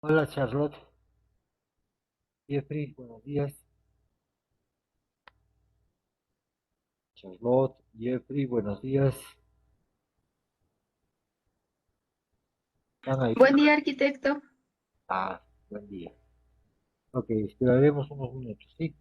Hola Charlotte, Jeffrey, buenos días. Charlotte, Jeffrey, buenos días. ¿Están ahí? Buen día, arquitecto. Ah, buen día. Ok, esperaremos unos minutos, ¿sí?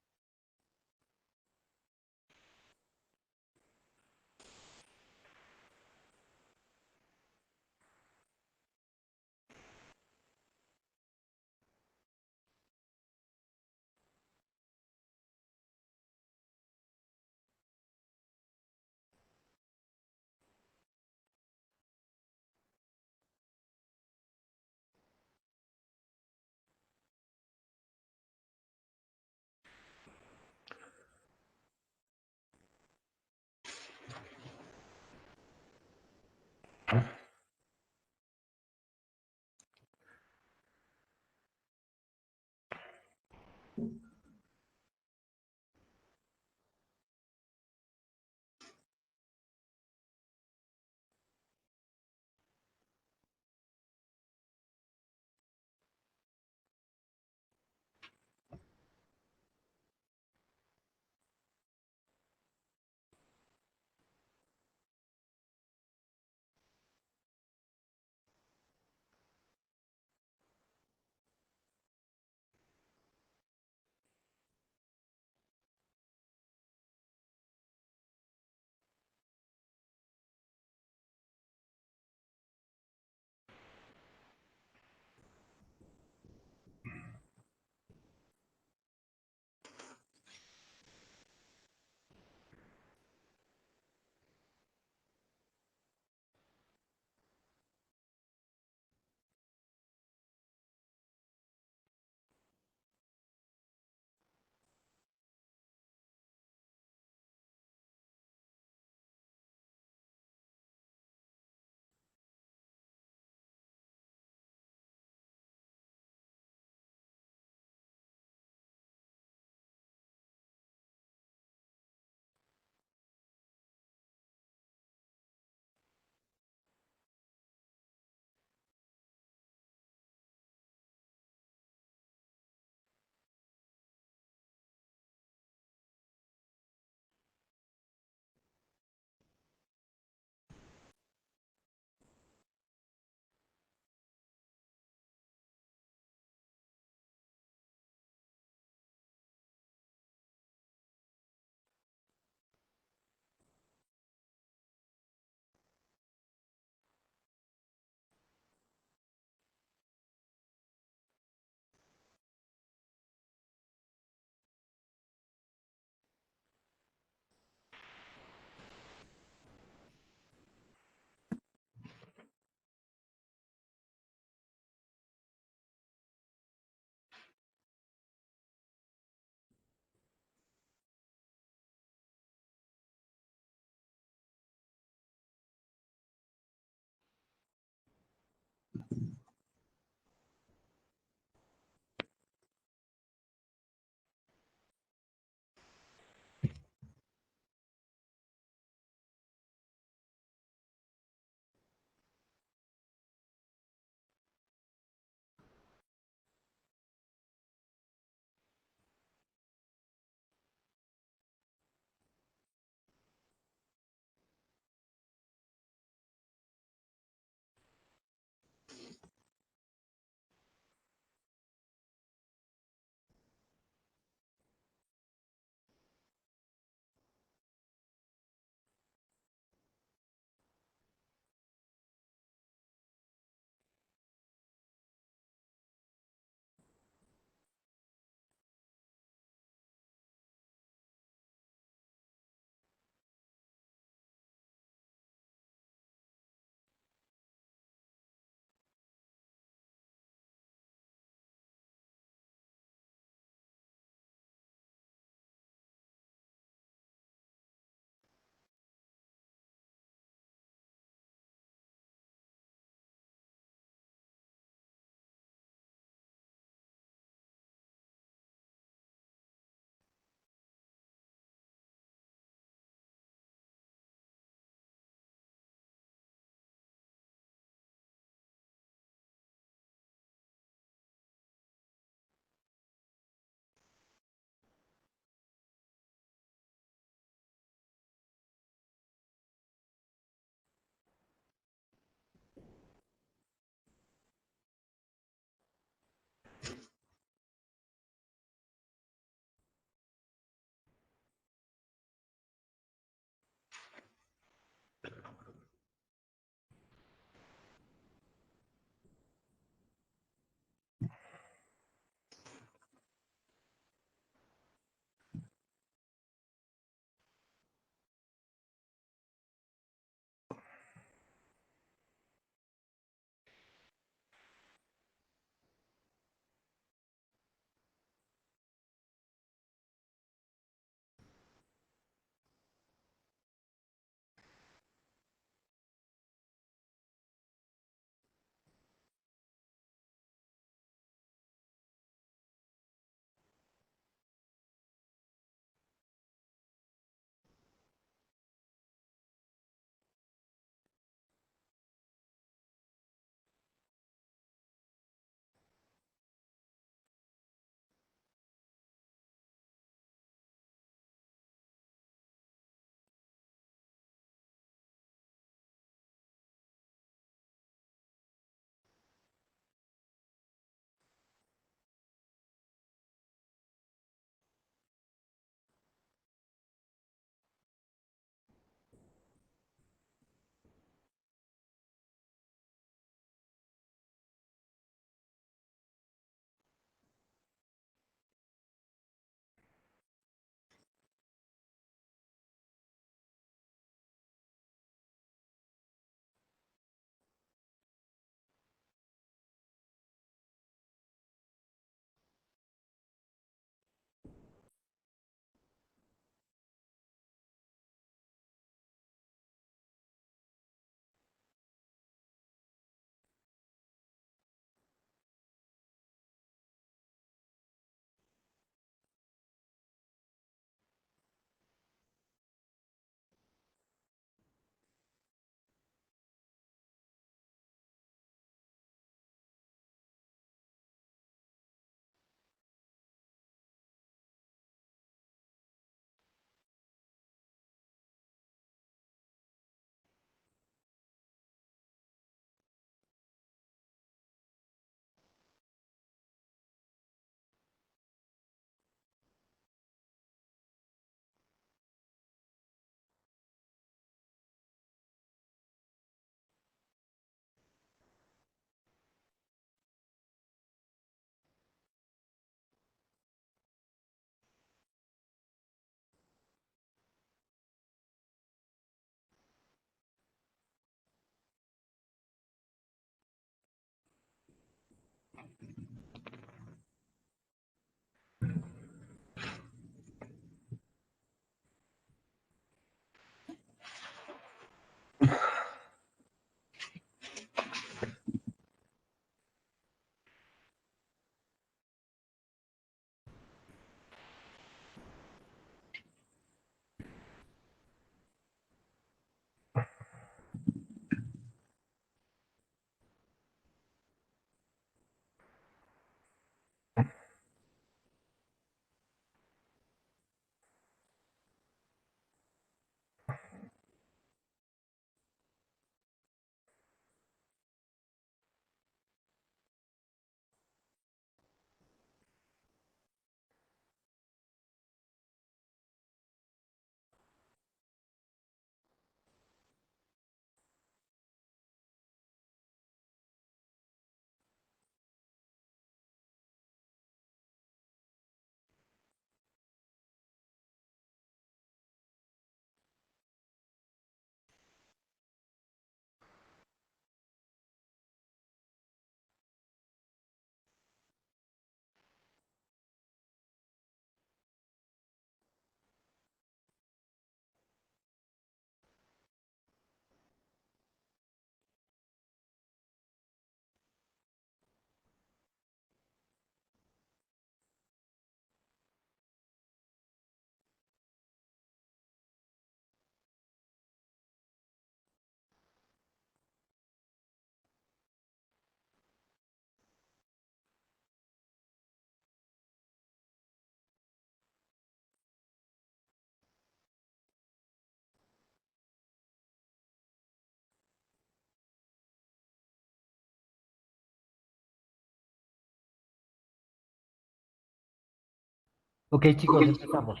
Ok, chicos, empezamos.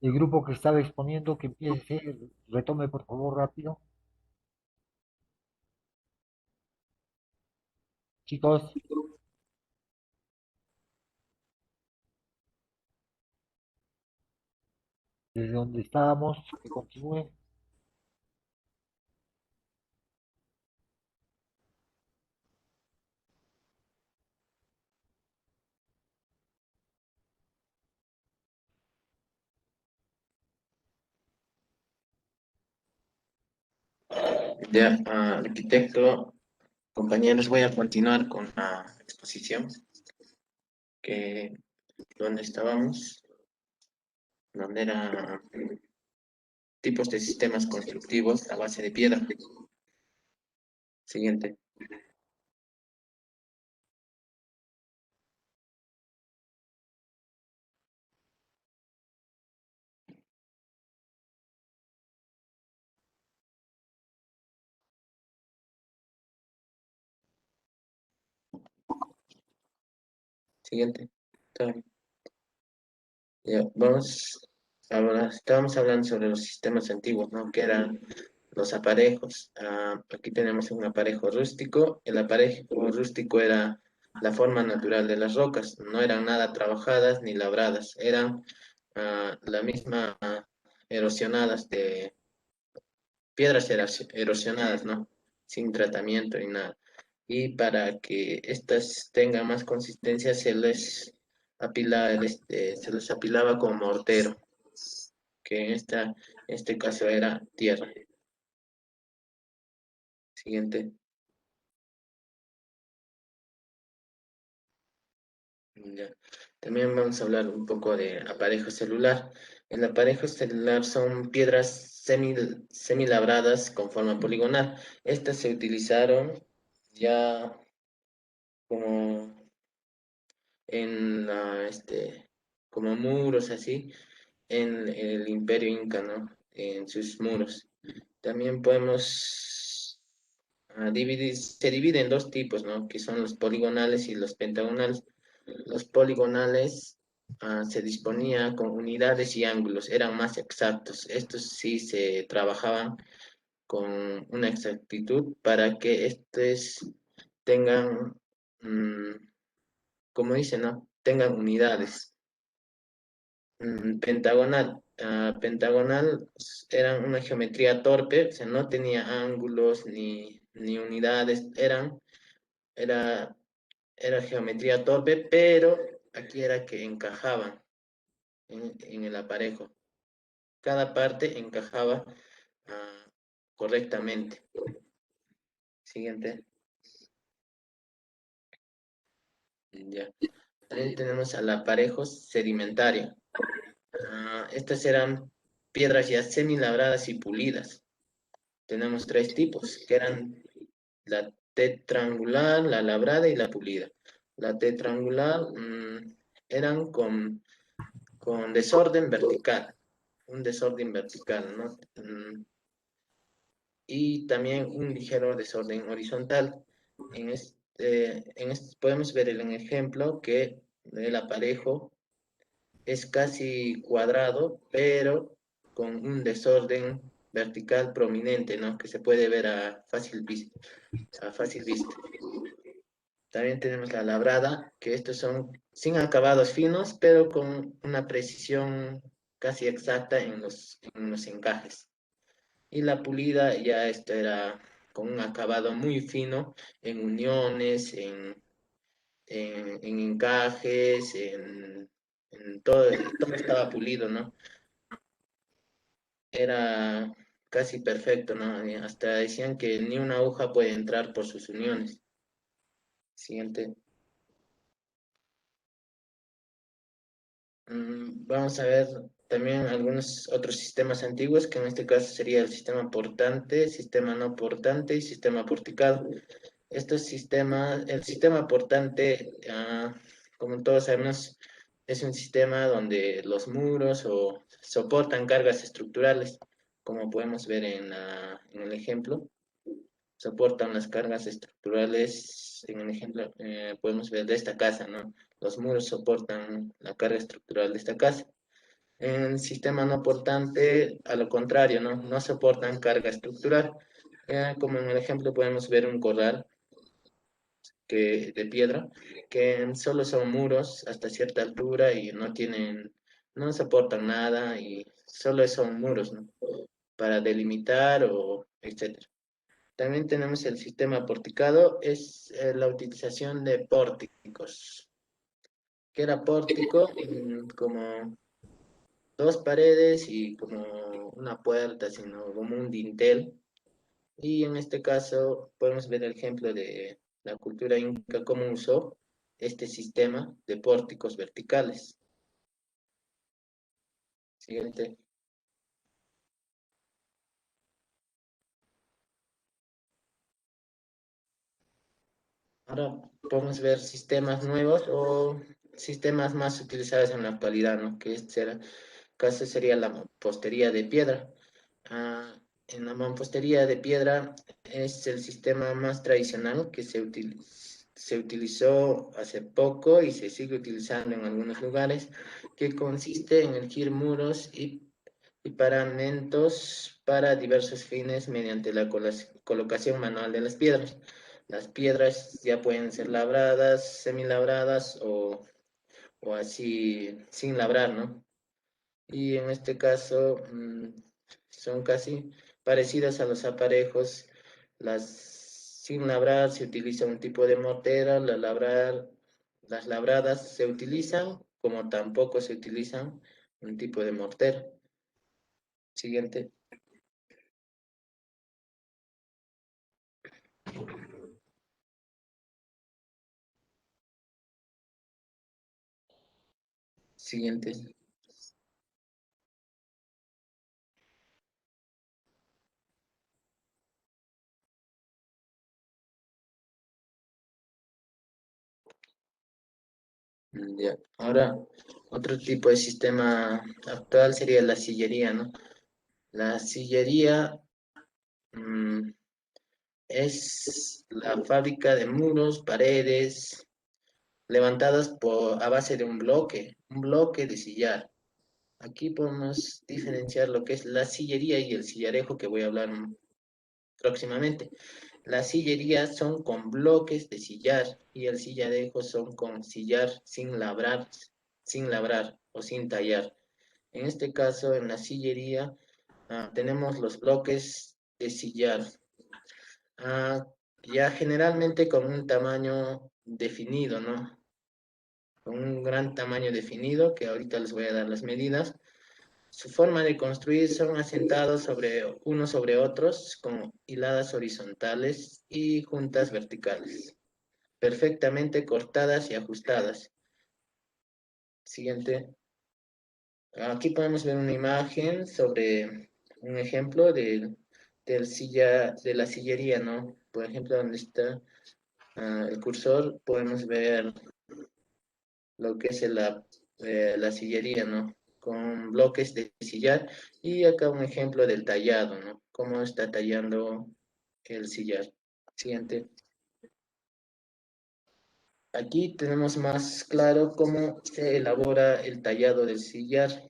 El grupo que estaba exponiendo, que empiece, retome por favor rápido. Chicos, desde donde estábamos, que continúe. Ya, arquitecto, compañeros, voy a continuar con la exposición que donde estábamos, donde era tipos de sistemas constructivos a base de piedra. Siguiente, siguiente. Está bien. Ya, vamos, ahora estábamos hablando sobre los sistemas antiguos, ¿no? Que eran los aparejos. Aquí tenemos un aparejo rústico. El aparejo rústico era la forma natural de las rocas. No eran nada trabajadas ni labradas. Eran la misma erosionadas de piedras erosionadas, ¿no? Sin tratamiento ni nada. Y para que estas tengan más consistencia se les apilaba con mortero, que este caso era tierra. Siguiente. Ya. También vamos a hablar un poco de aparejo celular. El aparejo celular son piedras semilabradas con forma poligonal. Estas se utilizaron ya como como muros así en el Imperio Inca, ¿no? En sus muros. También podemos se divide en dos tipos, ¿no? Que son los poligonales y los pentagonales. Los poligonales se disponía con unidades y ángulos, eran más exactos. Estos sí se trabajaban con una exactitud para que estos tengan, mm, como dicen, ¿no? Tengan unidades. Pentagonal eran una geometría torpe, o sea, no tenía ángulos ni unidades, era era geometría torpe, pero aquí era que encajaban en el aparejo. Cada parte encajaba correctamente. Siguiente. Ya. También tenemos al aparejo sedimentario. Estas eran piedras ya semi-labradas y pulidas. Tenemos tres tipos, que eran la tetrangular, la labrada y la pulida. La tetrangular eran con desorden vertical, un desorden vertical, ¿no? Y también un ligero desorden horizontal. Podemos ver en el ejemplo que el aparejo es casi cuadrado, pero con un desorden vertical prominente, ¿no? Que se puede ver a fácil vista. También tenemos la labrada, que estos son sin acabados finos, pero con una precisión casi exacta en los encajes. Y la pulida ya esto era con un acabado muy fino en uniones, en encajes, en todo, todo estaba pulido, ¿no? Era casi perfecto, ¿no? Y hasta decían que ni una aguja puede entrar por sus uniones. Siguiente. Vamos a ver también algunos otros sistemas antiguos, que en este caso sería el sistema portante, sistema no portante y sistema porticado. Estos sistemas, el sistema portante, como todos sabemos, es un sistema donde los muros soportan cargas estructurales, como podemos ver en el ejemplo, soportan las cargas estructurales, en el ejemplo podemos ver de esta casa, ¿no? Los muros soportan la carga estructural de esta casa. En el sistema no portante, a lo contrario, ¿no? No soportan carga estructural. Como en el ejemplo podemos ver un corral de piedra, que solo son muros hasta cierta altura y no soportan nada y solo son muros, ¿no? Para delimitar o etcétera. También tenemos el sistema porticado, es la utilización de pórticos. ¿Qué era pórtico? Como dos paredes y como una puerta, sino como un dintel. Y en este caso podemos ver el ejemplo de la cultura inca, cómo usó este sistema de pórticos verticales. Siguiente. Ahora podemos ver sistemas nuevos o sistemas más utilizados en la actualidad, ¿no? Que este caso sería la mampostería de piedra. En la mampostería de piedra es el sistema más tradicional que se utilizó hace poco y se sigue utilizando en algunos lugares, que consiste en erigir muros y paramentos para diversos fines mediante la colocación manual de las piedras. Las piedras ya pueden ser labradas, semilabradas o así sin labrar, ¿no? Y en este caso son casi parecidas a los aparejos. Sin labrar se utiliza un tipo de mortera, las labradas se utilizan como tampoco se utilizan un tipo de mortera. Siguiente. Siguiente. Ya. Ahora, otro tipo de sistema actual sería la sillería, ¿no? La sillería mm, es la fábrica de muros, paredes, levantadas a base de un bloque de sillar. Aquí podemos diferenciar lo que es la sillería y el sillarejo, que voy a hablar próximamente. Las sillerías son con bloques de sillar y el sillarejo son con sillar sin labrar o sin tallar. En este caso, en la sillería, tenemos los bloques de sillar, ah, ya generalmente con un tamaño definido, ¿no? Con un gran tamaño definido, que ahorita les voy a dar las medidas. Su forma de construir son asentados sobre unos sobre otros, con hiladas horizontales y juntas verticales, perfectamente cortadas y ajustadas. Siguiente. Aquí podemos ver una imagen sobre un ejemplo de la sillería, ¿no? Por ejemplo, donde está el cursor, podemos ver lo que es la sillería, ¿no? Con bloques de sillar y acá un ejemplo del tallado, ¿no? Cómo está tallando el sillar. Siguiente. Aquí tenemos más claro cómo se elabora el tallado del sillar.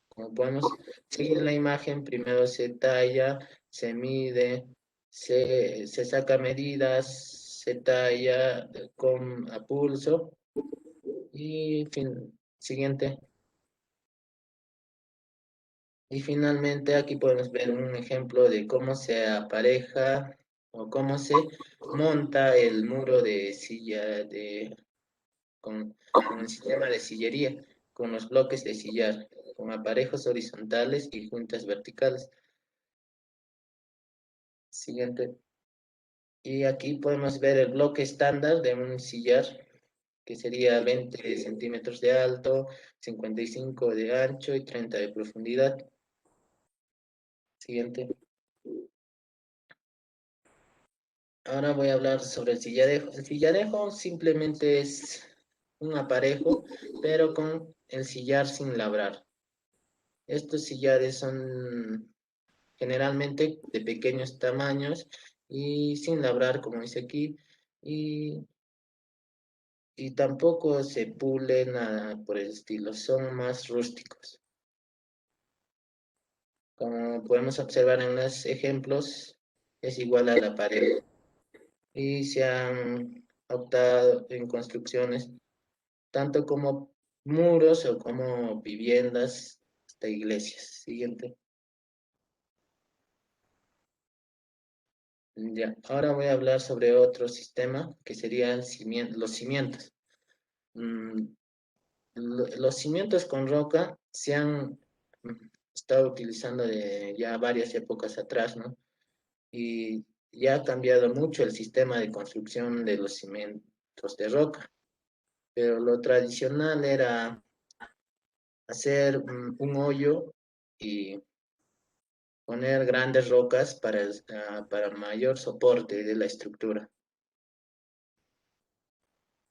Como podemos seguir la imagen, primero se talla, se mide, se saca medidas, se talla a pulso y siguiente. Y finalmente aquí podemos ver un ejemplo de cómo se apareja o cómo se monta el muro de silla con el sistema de sillería, con los bloques de sillar, con aparejos horizontales y juntas verticales. Siguiente. Y aquí podemos ver el bloque estándar de un sillar, que sería 20 centímetros de alto, 55 de ancho y 30 de profundidad. Siguiente. Ahora voy a hablar sobre el sillarejo. El sillarejo simplemente es un aparejo, pero con el sillar sin labrar. Estos sillares son generalmente de pequeños tamaños y sin labrar, como dice aquí, y, y tampoco se pulen nada por el estilo, son más rústicos. Como podemos observar en los ejemplos, es igual a la pared y se han optado en construcciones tanto como muros o como viviendas hasta iglesias. Siguiente. Ya, ahora voy a hablar sobre otro sistema que serían los cimientos. Mm, los cimientos con roca se han estado utilizando de ya varias épocas atrás, ¿no? Y ya ha cambiado mucho el sistema de construcción de los cimientos de roca, pero lo tradicional era hacer un hoyo y poner grandes rocas para mayor soporte de la estructura.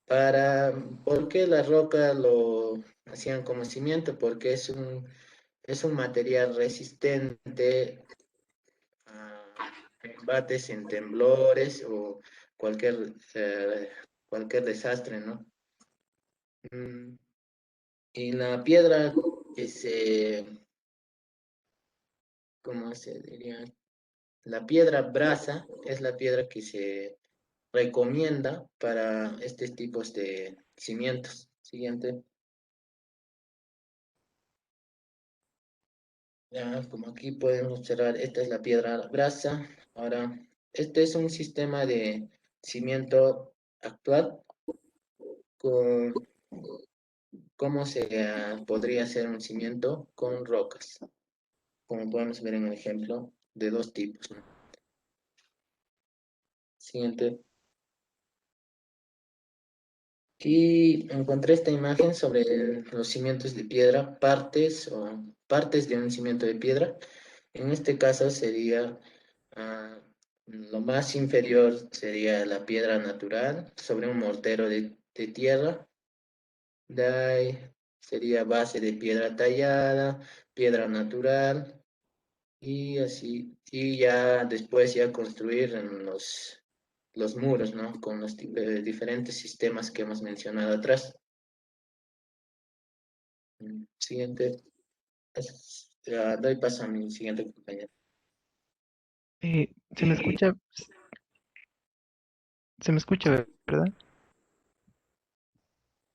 ¿Por qué la roca lo hacían como cimiento? Porque es un material resistente a embates en temblores o cualquier, eh, cualquier desastre, ¿no? Mm, Y la piedra que ¿cómo se diría? La piedra brasa es la piedra que se recomienda para estos tipos de cimientos. Siguiente. Ya, como aquí podemos observar, esta es la piedra brasa. Ahora, este es un sistema de cimiento actual con cómo podría ser un cimiento con rocas, como podemos ver en el ejemplo de dos tipos, ¿no? Siguiente. Aquí encontré esta imagen sobre los cimientos de piedra, partes de un cimiento de piedra. En este caso sería lo más inferior sería la piedra natural sobre un mortero de tierra. De ahí sería base de piedra tallada, piedra natural y así. Y ya después ya construir en los muros, ¿no? Con los diferentes sistemas que hemos mencionado atrás. Siguiente. Doy paso a mi siguiente compañero. Se me escucha, se me escucha, ¿verdad?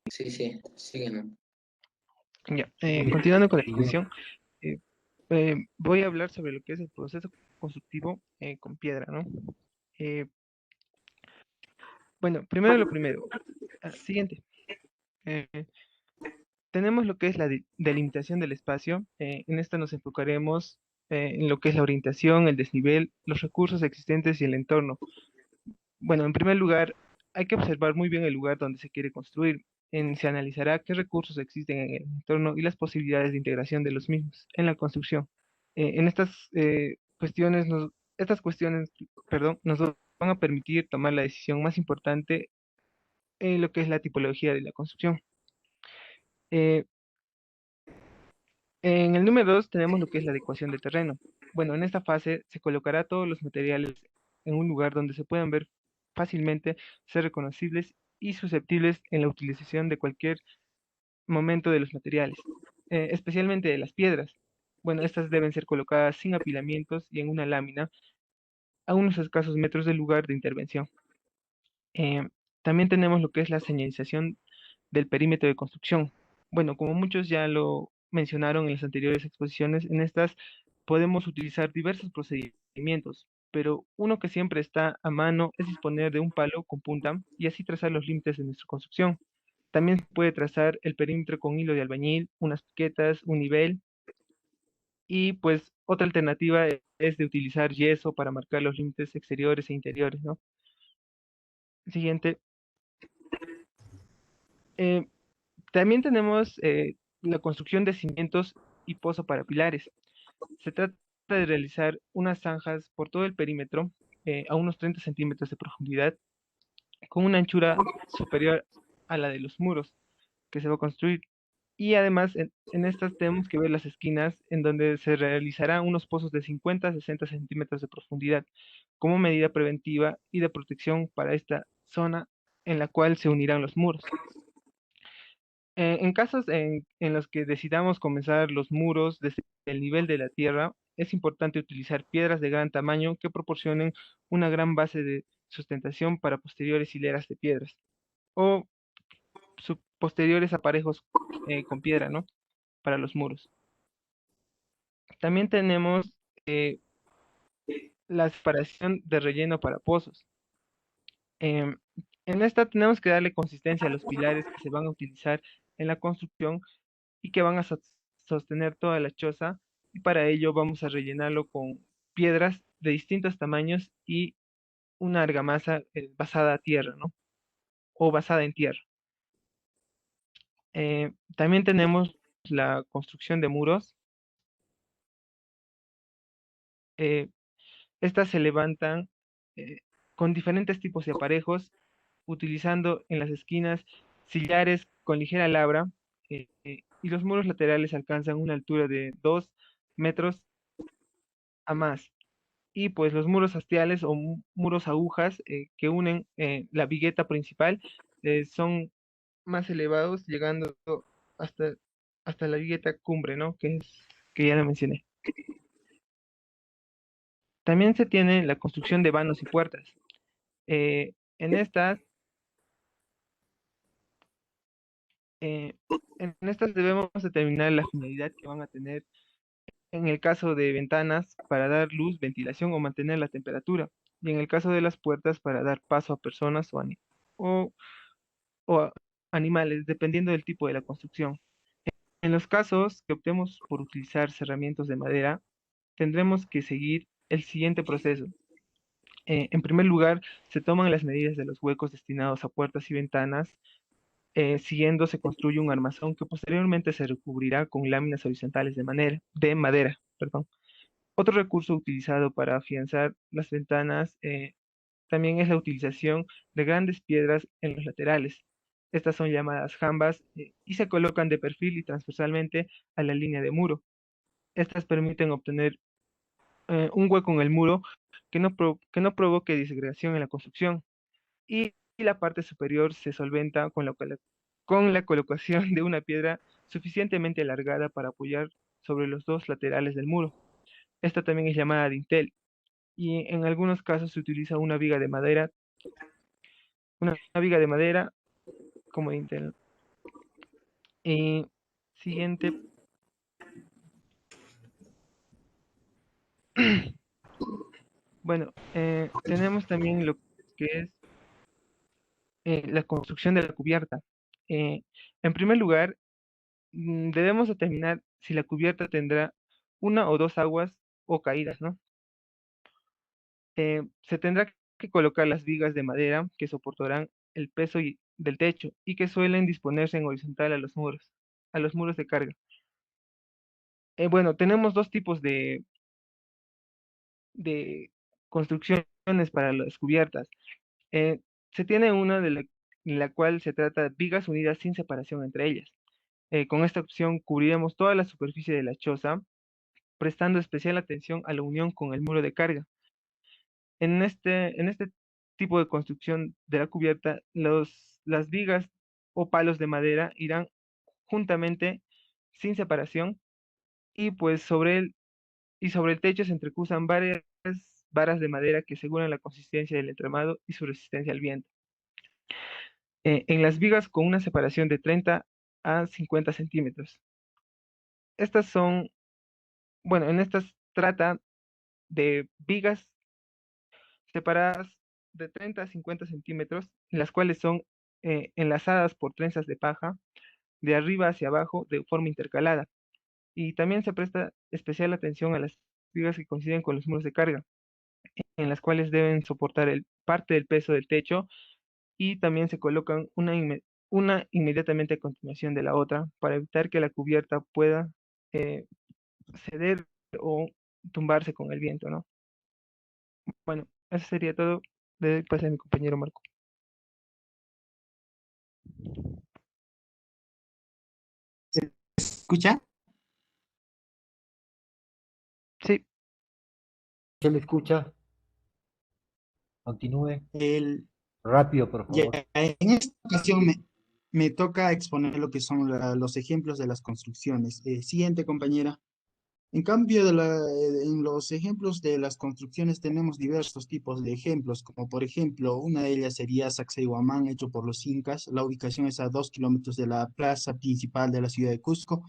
Sí, sí, síguenos. Ya, continuando con la discusión, eh, voy a hablar sobre lo que es el proceso constructivo con piedra, ¿no? Eh, Bueno, primero lo primero. Siguiente. Eh, Tenemos lo que es la delimitación del espacio. En esta nos enfocaremos en lo que es la orientación, el desnivel, los recursos existentes y el entorno. Bueno, en primer lugar, hay que observar muy bien el lugar donde se quiere construir. Se analizará qué recursos existen en el entorno y las posibilidades de integración de los mismos en la construcción. En estas cuestiones, estas cuestiones, perdón, nos van a permitir tomar la decisión más importante en lo que es la tipología de la construcción. Eh, En el número 2 tenemos lo que es la adecuación del terreno. Bueno, en esta fase se colocará todos los materiales en un lugar donde se puedan ver fácilmente, ser reconocibles y susceptibles en la utilización de cualquier momento de los materiales, especialmente de las piedras. Bueno, estas deben ser colocadas sin apilamientos y en una lámina a unos escasos metros del lugar de intervención. Eh, También tenemos lo que es la señalización del perímetro de construcción. Bueno, como muchos ya lo mencionaron en las anteriores exposiciones, en estas podemos utilizar diversos procedimientos, pero uno que siempre está a mano es disponer de un palo con punta y así trazar los límites de nuestra construcción. También se puede trazar el perímetro con hilo de albañil, unas piquetas, un nivel y pues otra alternativa es de utilizar yeso para marcar los límites exteriores e interiores, ¿no? Siguiente. Eh, También tenemos la construcción de cimientos y pozo para pilares. Se trata de realizar unas zanjas por todo el perímetro a unos 30 centímetros de profundidad con una anchura superior a la de los muros que se va a construir. Y además en estas tenemos que ver las esquinas en donde se realizarán unos pozos de 50 a 60 centímetros de profundidad como medida preventiva y de protección para esta zona en la cual se unirán los muros. En casos en los que decidamos comenzar los muros desde el nivel de la tierra, es importante utilizar piedras de gran tamaño que proporcionen una gran base de sustentación para posteriores hileras de piedras o posteriores aparejos con piedra, ¿no? Para los muros. También tenemos la separación de relleno para pozos. Em, en esta tenemos que darle consistencia a los pilares que se van a utilizar en la construcción y que van a sostener toda la choza y para ello vamos a rellenarlo con piedras de distintos tamaños y una argamasa basada a tierra, ¿no? O basada en tierra. También tenemos la construcción de muros. Eh, Estas se levantan eh, con diferentes tipos de aparejos, utilizando en las esquinas sillares con ligera labra y los muros laterales alcanzan una altura de 2 metros a más. Y pues los muros hastiales o muros agujas que unen la vigueta principal son más elevados, llegando hasta, hasta la vigueta cumbre, ¿no? Que ya la mencioné. También se tiene la construcción de vanos y puertas. En estas, eh, en estas debemos determinar la finalidad que van a tener en el caso de ventanas para dar luz, ventilación o mantener la temperatura, y en el caso de las puertas para dar paso a personas o o animales, dependiendo del tipo de la construcción. En los casos que optemos por utilizar cerramientos de madera, tendremos que seguir el siguiente proceso. En primer lugar, se toman las medidas de los huecos destinados a puertas y ventanas. Siguiendo, se construye un armazón que posteriormente se recubrirá con láminas horizontales de madera, perdón. Otro recurso utilizado para afianzar las ventanas también es la utilización de grandes piedras en los laterales. Estas son llamadas jambas y se colocan de perfil y transversalmente a la línea de muro. Estas permiten obtener un hueco en el muro que no provoque disgregación en la construcción y la parte superior se solventa con la colocación de una piedra suficientemente alargada para apoyar sobre los dos laterales del muro. Esta también es llamada dintel y en algunos casos se utiliza una viga de madera como dintel. Y siguiente, bueno, tenemos también lo que es la construcción de la cubierta. Eh, en primer lugar, debemos determinar si la cubierta tendrá una o dos aguas o caídas, ¿no? Se tendrá que colocar las vigas de madera que soportarán el peso del techo y que suelen disponerse en horizontal a los muros de carga. Bueno, tenemos dos tipos de construcciones para las cubiertas. Eh, Se tiene una en la cual se trata de vigas unidas sin separación entre ellas. Con esta opción cubriremos toda la superficie de la choza, prestando especial atención a la unión con el muro de carga. En este tipo de construcción de la cubierta, las vigas o palos de madera irán juntamente sin separación y pues sobre el techo se entrecruzan varias varas de madera que aseguran la consistencia del entramado y su resistencia al viento. En las vigas con una separación de 30 a 50 centímetros. Estas son, bueno, en estas trata de vigas separadas de 30 a 50 centímetros, las cuales son enlazadas por trenzas de paja de arriba hacia abajo de forma intercalada. Y también se presta especial atención a las vigas que coinciden con los muros de carga, en las cuales deben soportar parte del peso del techo y también se colocan una inmediatamente a continuación de la otra para evitar que la cubierta pueda eh, ceder o tumbarse con el viento, ¿no? Bueno, eso sería todo. Le doy pase a mi compañero Marco. ¿Se escucha? Sí, ¿Se le escucha? Continúe. El, Rápido, por ya, favor. en esta ocasión me toca exponer lo que son los ejemplos de las construcciones. Siguiente, compañera. En cambio, en los ejemplos de las construcciones tenemos diversos tipos de ejemplos, como por ejemplo, una de ellas sería Sacsayhuamán, hecho por los incas. La ubicación es a 2 kilómetros de la plaza principal de la ciudad de Cusco,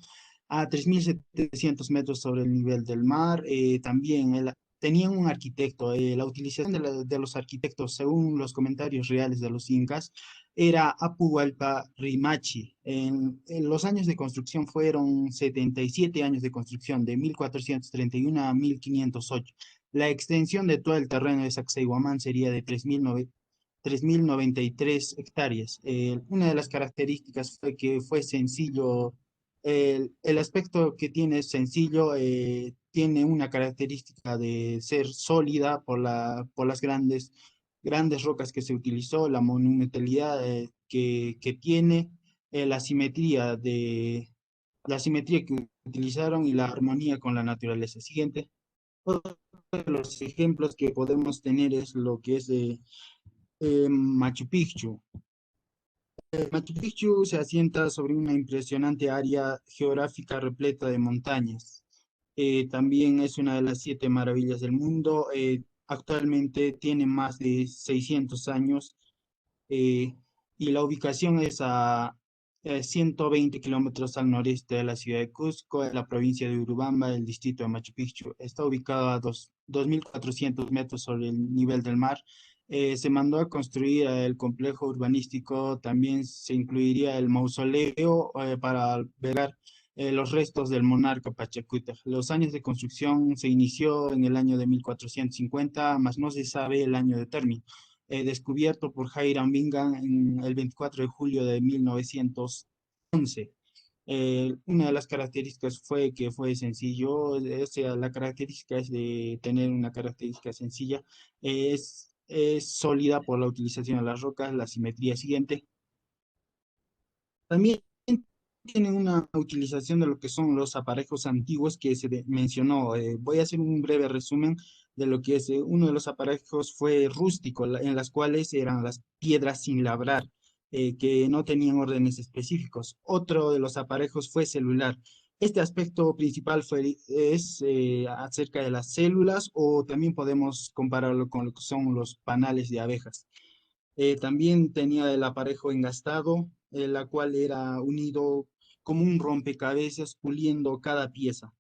a 3.700 metros sobre el nivel del mar. También tenían un arquitecto. La utilización de los arquitectos, según los comentarios reales de los incas, era Apuwalpa Rimachi. En los años de construcción fueron 77 años de construcción, de 1431 a 1508. La extensión de todo el terreno de Sacsayhuamán sería de 3.093 hectáreas. Una de las características fue que fue sencillo. El aspecto que tiene es sencillo, tiene una característica de ser sólida por las grandes rocas que se utilizó, la monumentalidad que tiene, la la simetría que utilizaron y la armonía con la naturaleza. Siguiente. Otro de los ejemplos que podemos tener es lo que es Machu Picchu. Machu Picchu se asienta sobre una impresionante área geográfica repleta de montañas. También es una de las 7 maravillas del mundo. Actualmente tiene más de 600 años, eh, y la ubicación es a 120 kilómetros al noreste de la ciudad de Cusco, en la provincia de Urubamba, el distrito de Machu Picchu. Está ubicado a 2.400 metros sobre el nivel del mar. Se mandó a construir el complejo urbanístico, también se incluiría el mausoleo para albergar los restos del monarca Pachacútec. Los años de construcción se inició en el año de 1450, mas no se sabe el año de término. Descubierto por Hiram Bingham en el 24 de julio de 1911. Una de las características fue que fue sencillo, o sea, la característica es de tener una característica sencilla, es sólida por la utilización de las rocas, la simetría siguiente. También tienen una utilización de lo que son los aparejos antiguos que mencionó. Voy a hacer un breve resumen de lo que es. Uno de los aparejos fue rústico, en las cuales eran las piedras sin labrar, que no tenían órdenes específicos. Otro de los aparejos fue celular. Este aspecto principal es acerca de las células, o también podemos compararlo con lo que son los panales de abejas. También tenía el aparejo engastado, la cual era unido como un rompecabezas, puliendo cada pieza.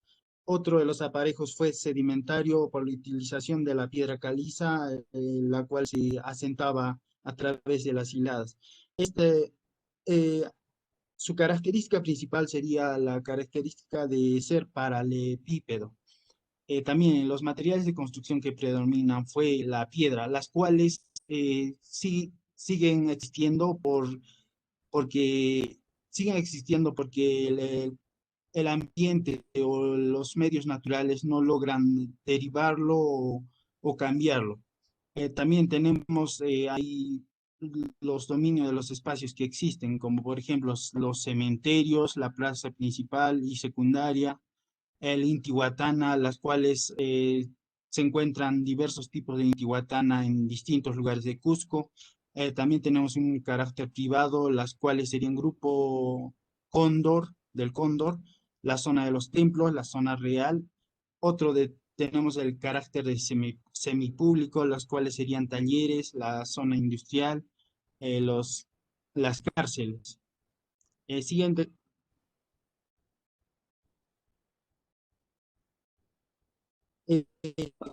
Otro de los aparejos fue sedimentario por la utilización de la piedra caliza, la cual se asentaba a través de las hiladas. Este, eh, Su característica principal sería la característica de ser paralelepípedo. También los materiales de construcción que predominan fue la piedra, las cuales sí siguen existiendo porque porque el ambiente o los medios naturales no logran derivarlo o cambiarlo. También tenemos ahí los dominios de los espacios que existen, como por ejemplo los cementerios, la plaza principal y secundaria, el Intihuatana, las cuales se encuentran diversos tipos de Intihuatana en distintos lugares de Cusco. También tenemos un carácter privado, las cuales serían Grupo Cóndor, del Cóndor, la zona de los templos, la zona real. Tenemos el carácter de semipúblico, las cuales serían talleres, la zona industrial, eh, los, las cárceles. Siguiente.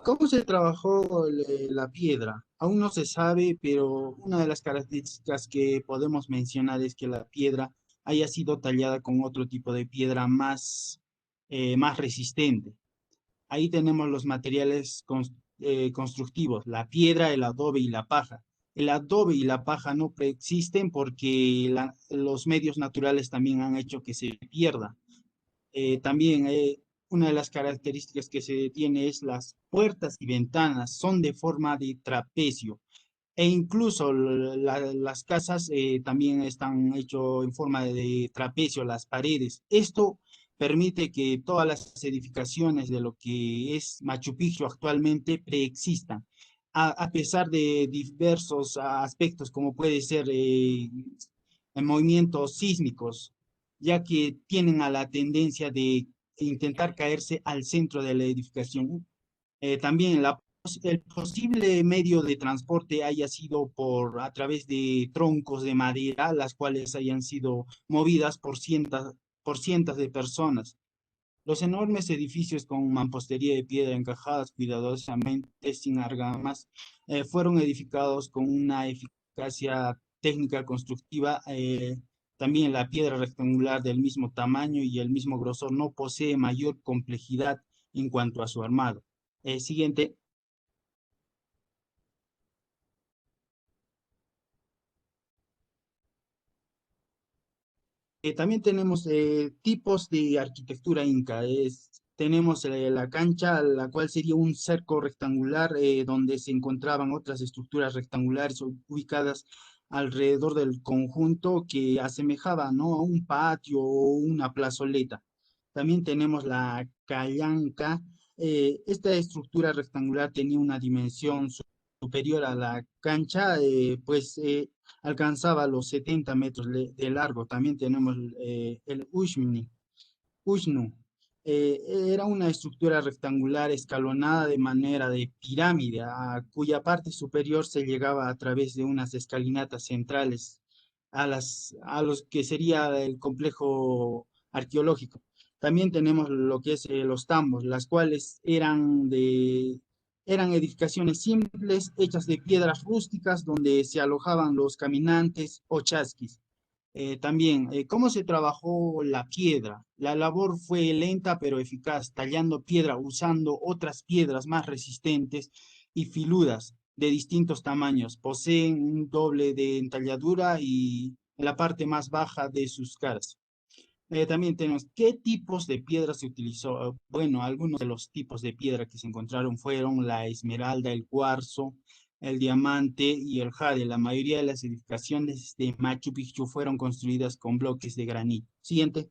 ¿Cómo se trabajó la piedra? Aún no se sabe, pero una de las características que podemos mencionar es que la piedra haya sido tallada con otro tipo de piedra más resistente. Ahí tenemos los materiales constructivos, la piedra, el adobe y la paja. El adobe y la paja no preexisten porque los medios naturales también han hecho que se pierda. También una de las características que se tiene es las puertas y ventanas son de forma de trapecio e incluso las casas también están hechas en forma de trapecio, las paredes. Esto permite que todas las edificaciones de lo que es Machu Picchu actualmente preexistan, a pesar de diversos aspectos como puede ser en movimientos sísmicos, ya que tienen a la tendencia de intentar caerse al centro de la edificación. También el posible medio de transporte haya sido a través de troncos de madera, las cuales hayan sido movidas por cientos de personas. Los enormes edificios con mampostería de piedra encajadas cuidadosamente sin argamas fueron edificados con una eficacia técnica constructiva. También la piedra rectangular del mismo tamaño y el mismo grosor no posee mayor complejidad en cuanto a su armado. Siguiente. También tenemos tipos de arquitectura inca. Tenemos la cancha, la cual sería un cerco rectangular donde se encontraban otras estructuras rectangulares ubicadas alrededor del conjunto que asemejaba, ¿no?, a un patio o una plazoleta. También tenemos la callanca. Esta estructura rectangular tenía una dimensión superior a la cancha, alcanzaba los 70 metros de largo. También tenemos el Ushnu. Era una estructura rectangular escalonada de manera de pirámide, a cuya parte superior se llegaba a través de unas escalinatas centrales a los que sería el complejo arqueológico. También tenemos lo que es los tambos, las cuales eran edificaciones simples hechas de piedras rústicas donde se alojaban los caminantes o chasquis. También, ¿cómo se trabajó la piedra? La labor fue lenta pero eficaz, tallando piedra usando otras piedras más resistentes y filudas de distintos tamaños. Poseen un doble de entalladura y en la parte más baja de sus caras. También tenemos qué tipos de piedra se utilizó. Bueno, algunos de los tipos de piedra que se encontraron fueron la esmeralda, el cuarzo, el diamante y el jade. La mayoría de las edificaciones de Machu Picchu fueron construidas con bloques de granito. Siguiente.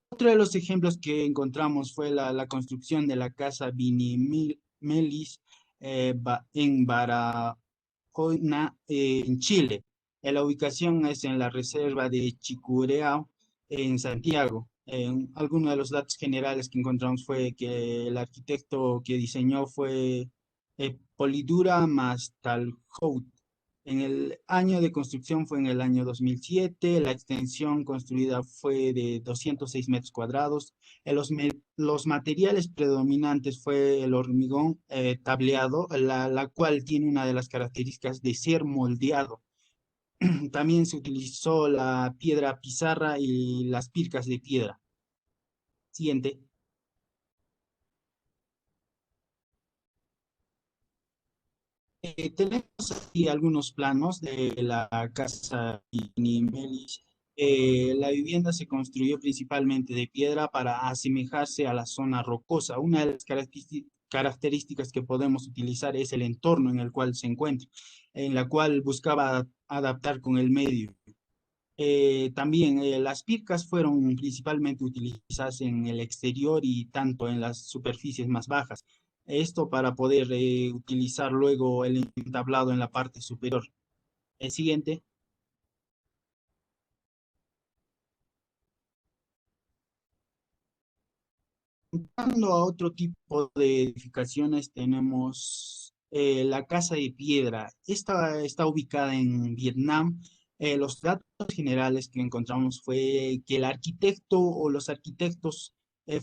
Otro de los ejemplos que encontramos fue la construcción de la casa Melis en Barahona, en Chile. La ubicación es en la reserva de Chicureo, en Santiago. Algunos de los datos generales que encontramos fue que el arquitecto que diseñó fue Polidura Mastalhout. En el año de construcción fue en el año 2007, la extensión construida fue de 206 metros cuadrados. Los materiales predominantes fue el hormigón tableado, la cual tiene una de las características de ser moldeado. También se utilizó la piedra pizarra y las pircas de piedra. Siguiente. Tenemos aquí algunos planos de la casa Nimelis. La vivienda se construyó principalmente de piedra para asemejarse a la zona rocosa. Una de las características que podemos utilizar es el entorno en el cual se encuentra, en la cual buscaba adaptar con el medio. También las pircas fueron principalmente utilizadas en el exterior y tanto en las superficies más bajas. Esto para poder utilizar luego el entablado en la parte superior. El siguiente. Pasando a otro tipo de edificaciones, tenemos la Casa de Piedra. Esta está ubicada en Vietnam. Los datos generales que encontramos fue que el arquitecto o los arquitectos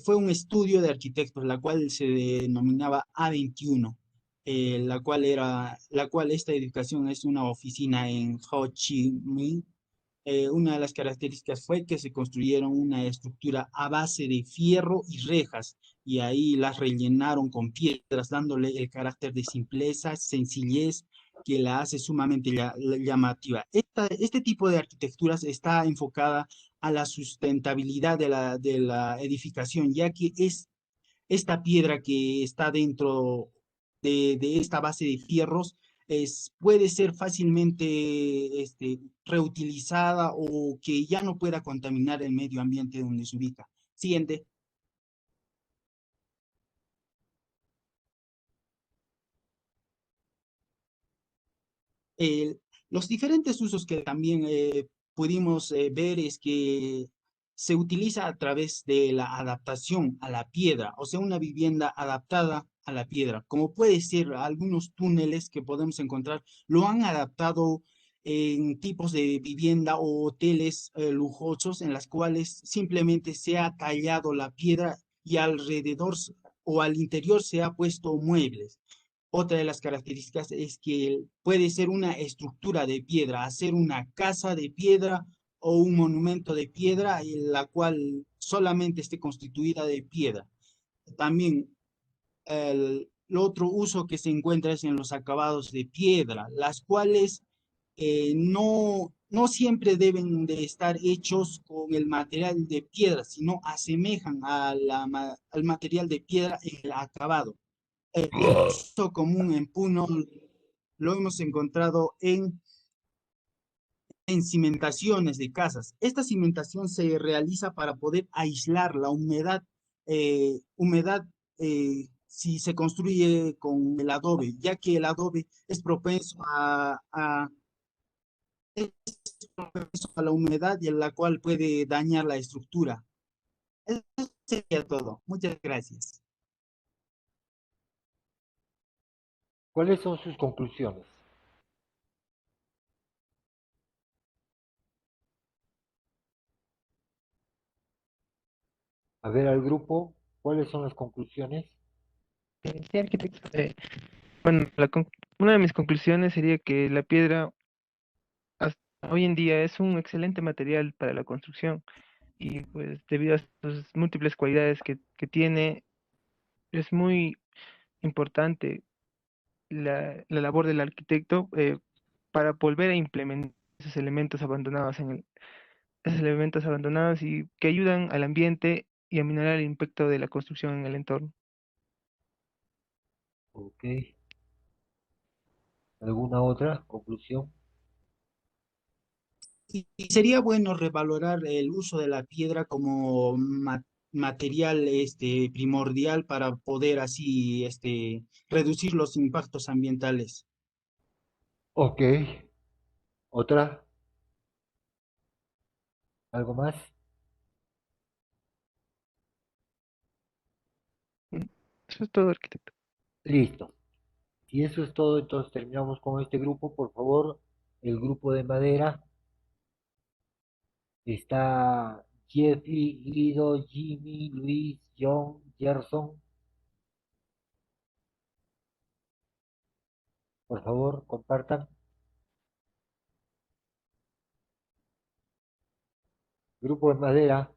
fue un estudio de arquitectos, la cual se denominaba A21, la cual esta edificación es una oficina en Ho Chi Minh. Una de las características fue que se construyeron una estructura a base de fierro y rejas, y ahí las rellenaron con piedras, dándole el carácter de simpleza, sencillez, que la hace sumamente llamativa. Este tipo de arquitecturas está enfocada a la sustentabilidad de la edificación, ya que es esta piedra que está dentro de esta base de fierros puede ser fácilmente reutilizada o que ya no pueda contaminar el medio ambiente donde se ubica. Siguiente. Eh, los diferentes usos que también pudimos ver es que se utiliza a través de la adaptación a la piedra, o sea, una vivienda adaptada a la piedra, como puede ser algunos túneles que podemos encontrar, lo han adaptado en tipos de vivienda o hoteles lujosos en las cuales simplemente se ha tallado la piedra y alrededor o al interior se ha puesto muebles. Otra de las características es que puede ser una estructura de piedra, hacer una casa de piedra o un monumento de piedra en la cual solamente esté constituida de piedra. También el otro uso que se encuentra es en los acabados de piedra, las cuales no siempre deben de estar hechos con el material de piedra, sino asemejan a al material de piedra en el acabado. El uso común en Puno lo hemos encontrado en cimentaciones de casas. Esta cimentación se realiza para poder aislar la humedad si se construye con el adobe, ya que el adobe es propenso a la humedad y en la cual puede dañar la estructura. Eso sería todo. Muchas gracias. ¿Cuáles son sus conclusiones? A ver al grupo, ¿cuáles son las conclusiones? Sí, arquitecto. Bueno, una de mis conclusiones sería que la piedra hasta hoy en día es un excelente material para la construcción y pues debido a sus múltiples cualidades que tiene, es muy importante la labor del arquitecto para volver a implementar esos elementos abandonados esos elementos abandonados y que ayudan al ambiente y a minorar el impacto de la construcción en el entorno. Ok. ¿Alguna otra conclusión? Y sería bueno revalorar el uso de la piedra como material primordial para poder así reducir los impactos ambientales. Ok. ¿Otra? ¿Algo más? Mm, Eso es todo, arquitecto. Listo. Si eso es todo, entonces terminamos con este grupo. Por favor, El grupo de madera está Jeffrey, Guido, Jimmy, Luis, John, Gerson. Por favor, compartan. Grupo de madera.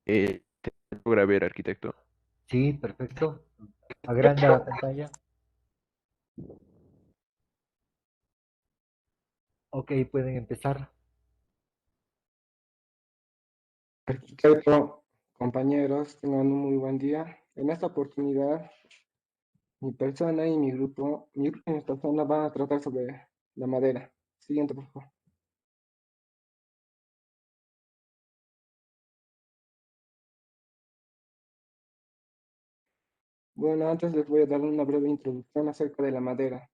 Te logra ver, arquitecto. Sí, perfecto. Agranda la pantalla. Ok, pueden empezar. Arquitecto, compañeros, tengan un muy buen día. En esta oportunidad, mi persona y mi grupo y mi persona van a tratar sobre la madera. Siguiente, por favor. Bueno, antes les voy a dar una breve introducción acerca de la madera.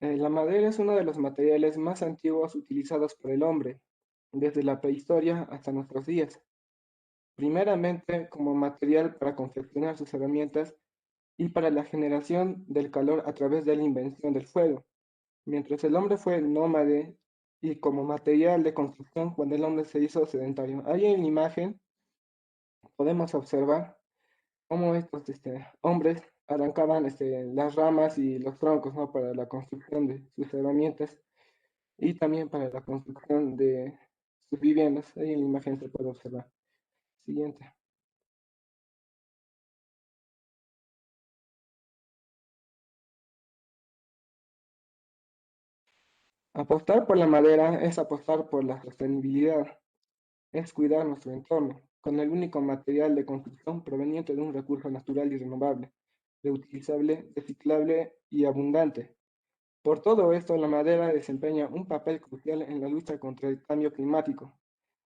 La madera es uno de los materiales más antiguos utilizados por el hombre, desde la prehistoria hasta nuestros días. Primeramente, como material para confeccionar sus herramientas y para la generación del calor a través de la invención del fuego. Mientras el hombre fue nómade y como material de construcción cuando el hombre se hizo sedentario. Ahí en la imagen podemos observar cómo estos hombres arrancaban las ramas y los troncos, ¿no? Para la construcción de sus herramientas y también para la construcción de sus viviendas. Ahí en la imagen se puede observar. Siguiente. Apostar por la madera es apostar por la sostenibilidad, es cuidar nuestro entorno, con el único material de construcción proveniente de un recurso natural y renovable, reutilizable, reciclable y abundante. Por todo esto, la madera desempeña un papel crucial en la lucha contra el cambio climático,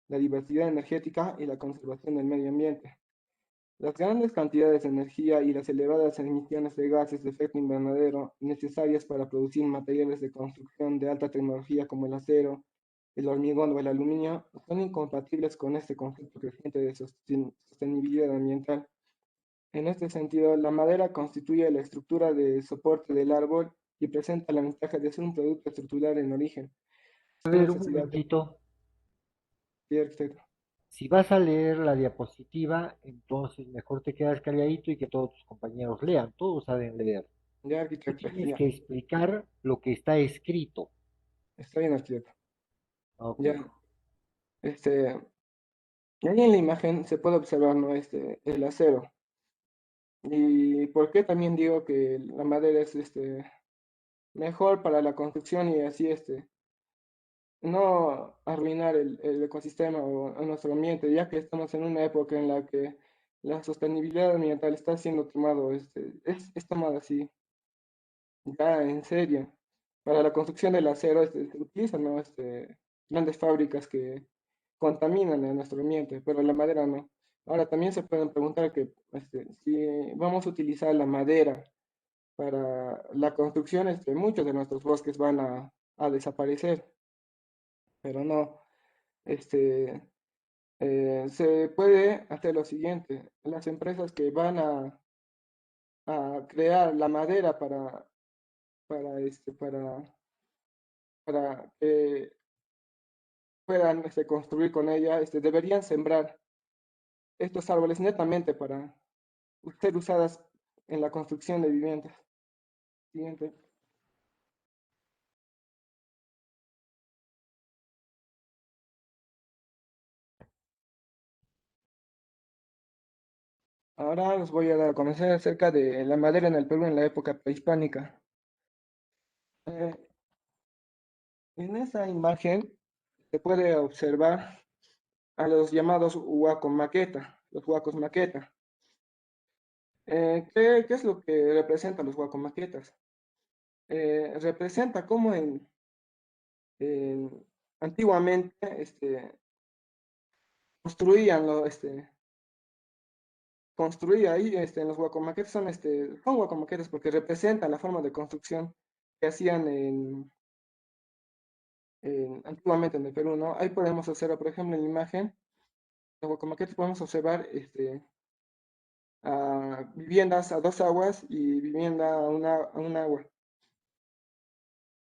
la diversidad energética y la conservación del medio ambiente. Las grandes cantidades de energía y las elevadas emisiones de gases de efecto invernadero necesarias para producir materiales de construcción de alta tecnología como el acero, el hormigón o el aluminio son incompatibles con este concepto creciente de sostenibilidad ambiental. En este sentido, la madera constituye la estructura de soporte del árbol y presenta la ventaja de ser un producto estructural en origen, A sin ver, un necesidad momentito. de arquitecto. Si vas a leer la diapositiva, entonces mejor te quedas calladito y que todos tus compañeros lean. Todos saben leer. Ya, Tú arquitecto, tienes ya, que explicar lo que está escrito. está bien, arquitecto. Ok. Ya, este, y ahí en la imagen se puede observar, ¿no? El acero. ¿Y por qué también digo que la madera es mejor para la construcción y así no arruinar el ecosistema o nuestro ambiente, ya que estamos en una época en la que la sostenibilidad ambiental está siendo tomado, es tomada así, ya en serio? Para la construcción del acero se utilizan, ¿no? Grandes fábricas que contaminan a nuestro ambiente, pero la madera no. Ahora también se pueden preguntar que si vamos a utilizar la madera para la construcción, muchos de nuestros bosques van a desaparecer, pero no. Este, Se puede hacer lo siguiente, las empresas que van a crear la madera para, para que puedan construir con ella, deberían sembrar estos árboles netamente para ser usadas en la construcción de viviendas. Siguiente. Ahora os voy a dar a conocer acerca de la madera en el Perú en la época prehispánica. Eh, en esa imagen se puede observar a los llamados huacos maqueta, los huacos maqueta. ¿Qué es lo que representan los huacos maquetas? Representa cómo antiguamente construían construía ahí en los huacomaquetes son huacomaquetes porque representan la forma de construcción que hacían antiguamente en el Perú, ¿no? Ahí podemos observar, por ejemplo, en la imagen, los huacomaquetes podemos observar viviendas a dos aguas y vivienda a un agua.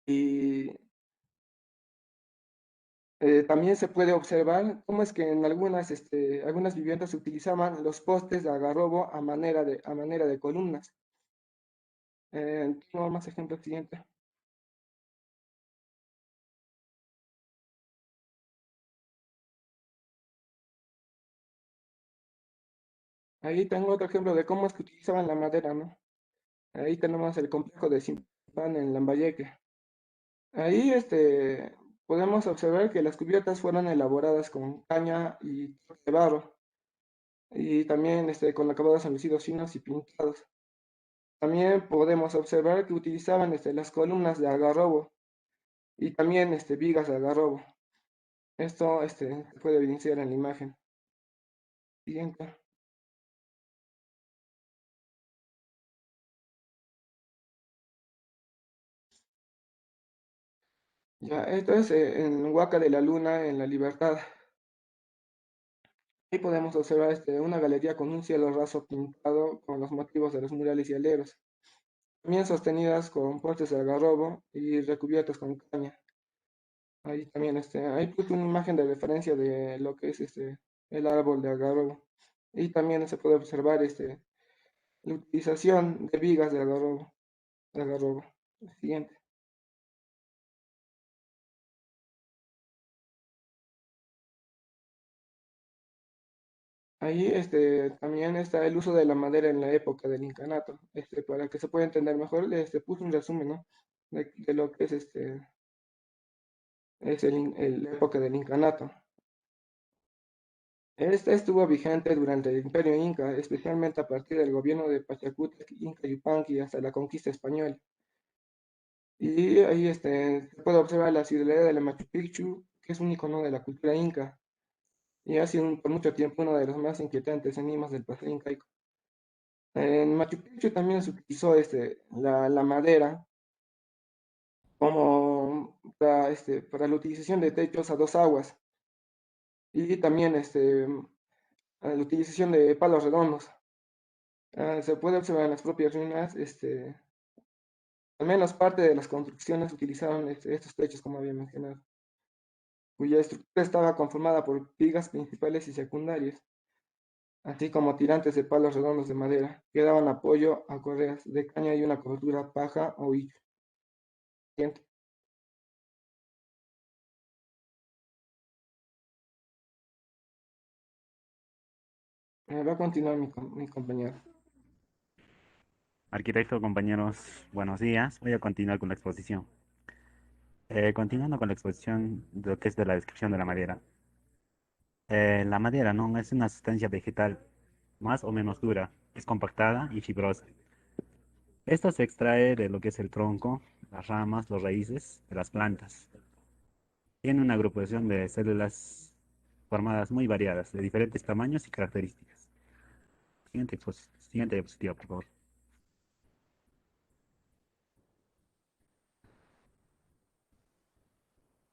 Y también se puede observar cómo es que en algunas viviendas se utilizaban los postes de agarrobo a manera de columnas. Tengo más ejemplos siguiente. Ahí tengo otro ejemplo de cómo es que utilizaban la madera, ¿no? Ahí tenemos el complejo de Simpán en Lambayeque. Ahí podemos observar que las cubiertas fueron elaboradas con caña y de barro, y también con acabados enlucidos finos y pintados. También podemos observar que utilizaban las columnas de algarrobo y también vigas de algarrobo. Esto se puede evidenciar en la imagen. Siguiente. Ya, esto es en Huaca de la Luna, en La Libertad. Ahí podemos observar una galería con un cielo raso pintado con los motivos de los murales y aleros, también sostenidas con postes de algarrobo y recubiertas con caña. Ahí también ahí puse una imagen de referencia de lo que es el árbol de algarrobo. Y también se puede observar la utilización de vigas de algarrobo. De algarrobo. Siguiente. Ahí también está el uso de la madera en la época del incanato. Para que se pueda entender mejor, puse un resumen, ¿no? De lo que es la época del incanato. Esta estuvo vigente durante el Imperio Inca, especialmente a partir del gobierno de Pachacútec, Inca Yupanqui, hasta la conquista española. Y ahí se puede observar la ciudad de la Machu Picchu, que es un icono de la cultura inca, y ha sido por mucho tiempo uno de los más inquietantes enigmas del pasado incaico. En Machu Picchu también se utilizó la madera como para la utilización de techos a dos aguas, y también la utilización de palos redondos. Se puede observar en las propias ruinas, al menos parte de las construcciones utilizaron estos techos, como había mencionado, cuya estructura estaba conformada por vigas principales y secundarias, así como tirantes de palos redondos de madera, que daban apoyo a correas de caña y una cobertura paja o hilo. Siguiente. Va a continuar mi compañero. Arquitecto, compañeros, buenos días. Voy a continuar con la exposición. Continuando con la exposición de lo que es de la descripción de la madera. La madera no es una sustancia vegetal más o menos dura, es compactada y fibrosa. Esta se extrae de lo que es el tronco, las ramas, las raíces de las plantas. Tiene una agrupación de células formadas muy variadas, de diferentes tamaños y características. Siguiente diapositiva, por favor.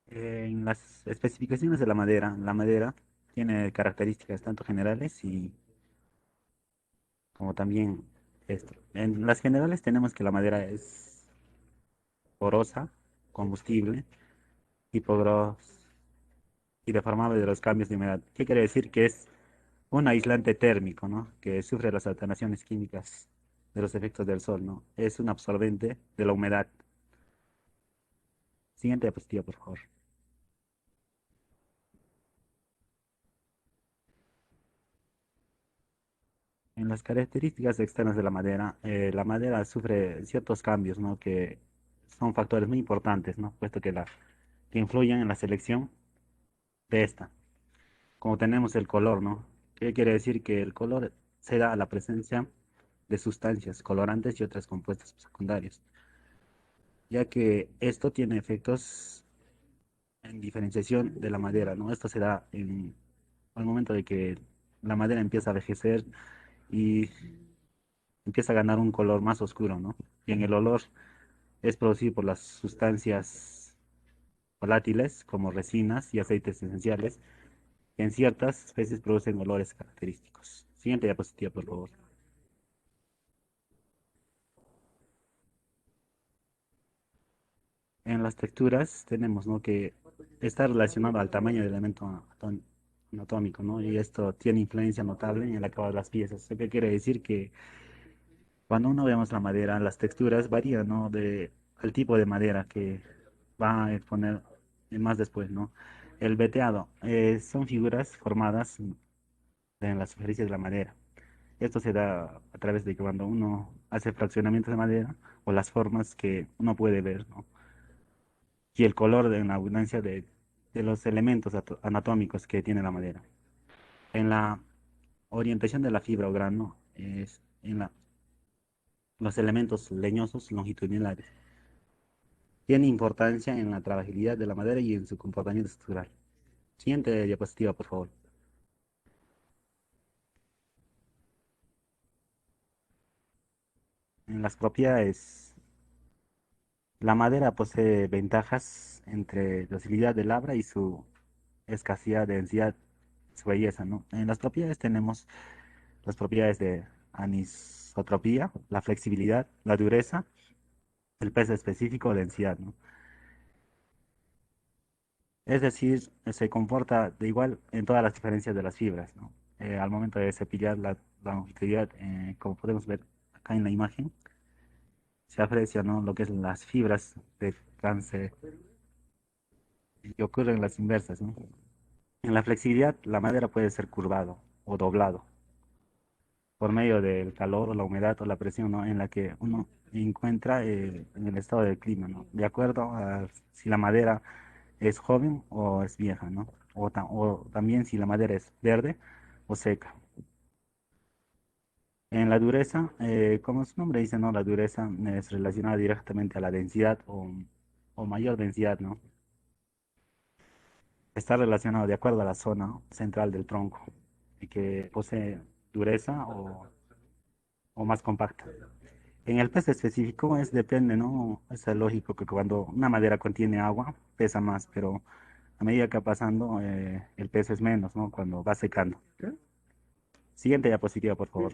En las especificaciones de la madera tiene características tanto generales y como también esto. En las generales tenemos que la madera es porosa, combustible, hipogros y deformable de los cambios de humedad. ¿Qué quiere decir? Que es un aislante térmico, ¿no? Que sufre las alternaciones químicas de los efectos del sol, ¿no? Es un absorbente de la humedad. Siguiente diapositiva, por favor. En las características externas de la madera sufre ciertos cambios, ¿no? Que son factores muy importantes, ¿no? Puesto que influyen en la selección de esta. Como tenemos el color, ¿no? ¿Qué quiere decir? Que el color se da a la presencia de sustancias colorantes y otras compuestas secundarias, ya que esto tiene efectos en diferenciación de la madera, ¿no? Esto se da al momento de que la madera empieza a envejecer y empieza a ganar un color más oscuro, ¿no? Y en el olor es producido por las sustancias volátiles como resinas y aceites esenciales, que en ciertas especies producen olores característicos. Siguiente diapositiva, por favor. En las texturas tenemos, ¿no?, que está relacionado al tamaño del elemento anatómico, ¿no? Y esto tiene influencia notable en el acabado de las piezas. ¿Eso qué quiere decir? Que cuando uno vemos la madera, las texturas varían, ¿no? Al tipo de madera que va a exponer más después, ¿no? El veteado son figuras formadas en las superficies de la madera. Esto se da a través de que cuando uno hace fraccionamientos de madera o las formas que uno puede ver, ¿no? Y el color de la abundancia de los elementos anatómicos que tiene la madera. En la orientación de la fibra o grano es en los elementos leñosos longitudinales. Tiene importancia en la trabajabilidad de la madera y en su comportamiento estructural. Siguiente diapositiva, por favor. En las propiedades, la madera posee ventajas entre docilidad de labra y su escasidad, densidad, su belleza, ¿no? En las propiedades tenemos las propiedades de anisotropía, la flexibilidad, la dureza, el peso específico, densidad, ¿no? Es decir, se comporta de igual en todas las diferencias de las fibras, ¿no? Al momento de cepillar la longitud, como podemos ver acá en la imagen, se aprecia, ¿no?, lo que es las fibras de trance y ocurren las inversas, ¿no? En la flexibilidad, la madera puede ser curvado o doblado por medio del calor o la humedad o la presión, ¿no?, en la que uno encuentra en el estado del clima, ¿no? De acuerdo a si la madera es joven o es vieja, ¿no? O también si la madera es verde o seca. En la dureza, como su nombre dice, ¿no? La dureza es relacionada directamente a la densidad o mayor densidad, ¿no? Está relacionado de acuerdo a la zona central del tronco, y que posee dureza o más compacta. En el peso específico depende, ¿no? Es lógico que cuando una madera contiene agua, pesa más, pero a medida que va pasando, el peso es menos, ¿no? Cuando va secando. Siguiente diapositiva, por favor.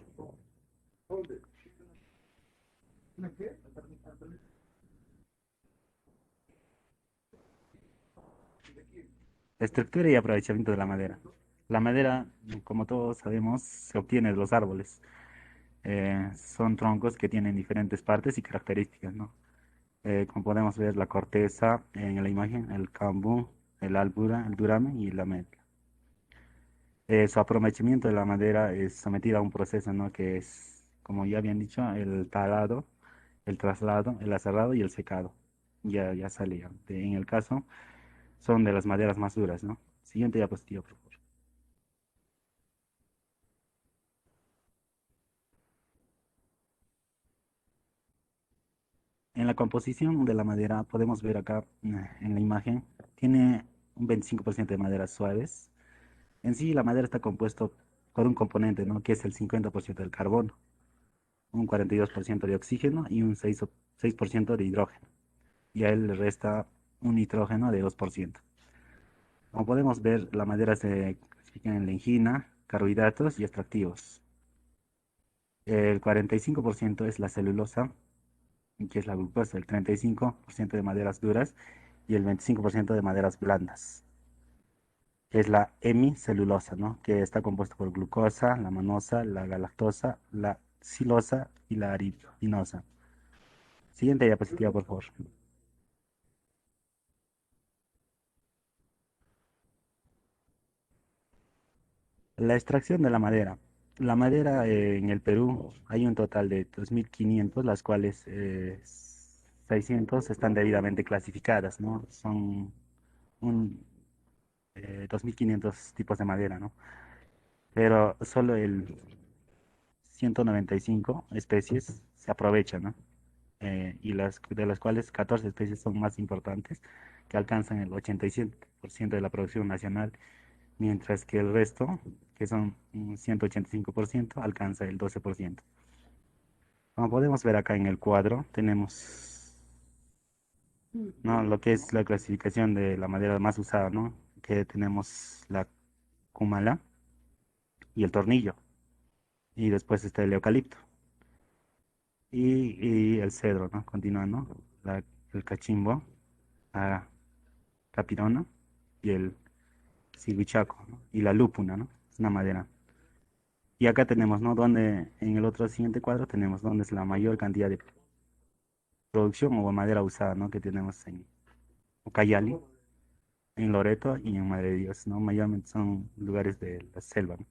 Estructura y aprovechamiento de la madera. La madera, como todos sabemos, se obtiene de los árboles. Son troncos que tienen diferentes partes y características, ¿no? Como podemos ver, la corteza en la imagen, el cambú, el albura, el duramen y la medla. Su aprovechamiento de la madera es sometido a un proceso, ¿no?, que es, como ya habían dicho, el talado, el traslado, el aserrado y el secado. Ya salía. En el caso, son de las maderas más duras, ¿no? Siguiente diapositiva, por favor. En la composición de la madera podemos ver acá en la imagen, tiene un 25% de maderas suaves. En sí, la madera está compuesto por un componente, ¿no?, que es el 50% del carbono, un 42% de oxígeno y un 6% de hidrógeno. Y a él le resta un nitrógeno de 2%. Como podemos ver, la madera se clasifica en lengina, carbohidratos y extractivos. El 45% es la celulosa, que es la glucosa, el 35% de maderas duras y el 25% de maderas blandas. Es la hemicelulosa, ¿no?, que está compuesta por glucosa, la manosa, la galactosa, la silosa y la aridinosa. Siguiente diapositiva, por favor. La extracción de la madera. La madera en el Perú hay un total de 2.500, las cuales 600 están debidamente clasificadas, ¿no? Son un, 2.500 tipos de madera, ¿no? Pero solo el 195 especies se aprovechan, ¿no? Y de las cuales 14 especies son más importantes, que alcanzan el 87% de la producción nacional, mientras que el resto, que son un 185%, alcanza el 12%. Como podemos ver acá en el cuadro, tenemos, ¿no?, lo que es la clasificación de la madera más usada, ¿no? Que tenemos la cumala y el tornillo, y después está el eucalipto y el cedro, ¿no? Continuando, el cachimbo, la capirona y el siguichaco, ¿no? Y la lúpuna, ¿no? Es una madera. Y acá tenemos, ¿no? Donde en el otro siguiente cuadro tenemos donde es la mayor cantidad de producción o madera usada, ¿no? Que tenemos en Ucayali, en Loreto y en Madre de Dios, ¿no? Mayormente son lugares de la selva, ¿no?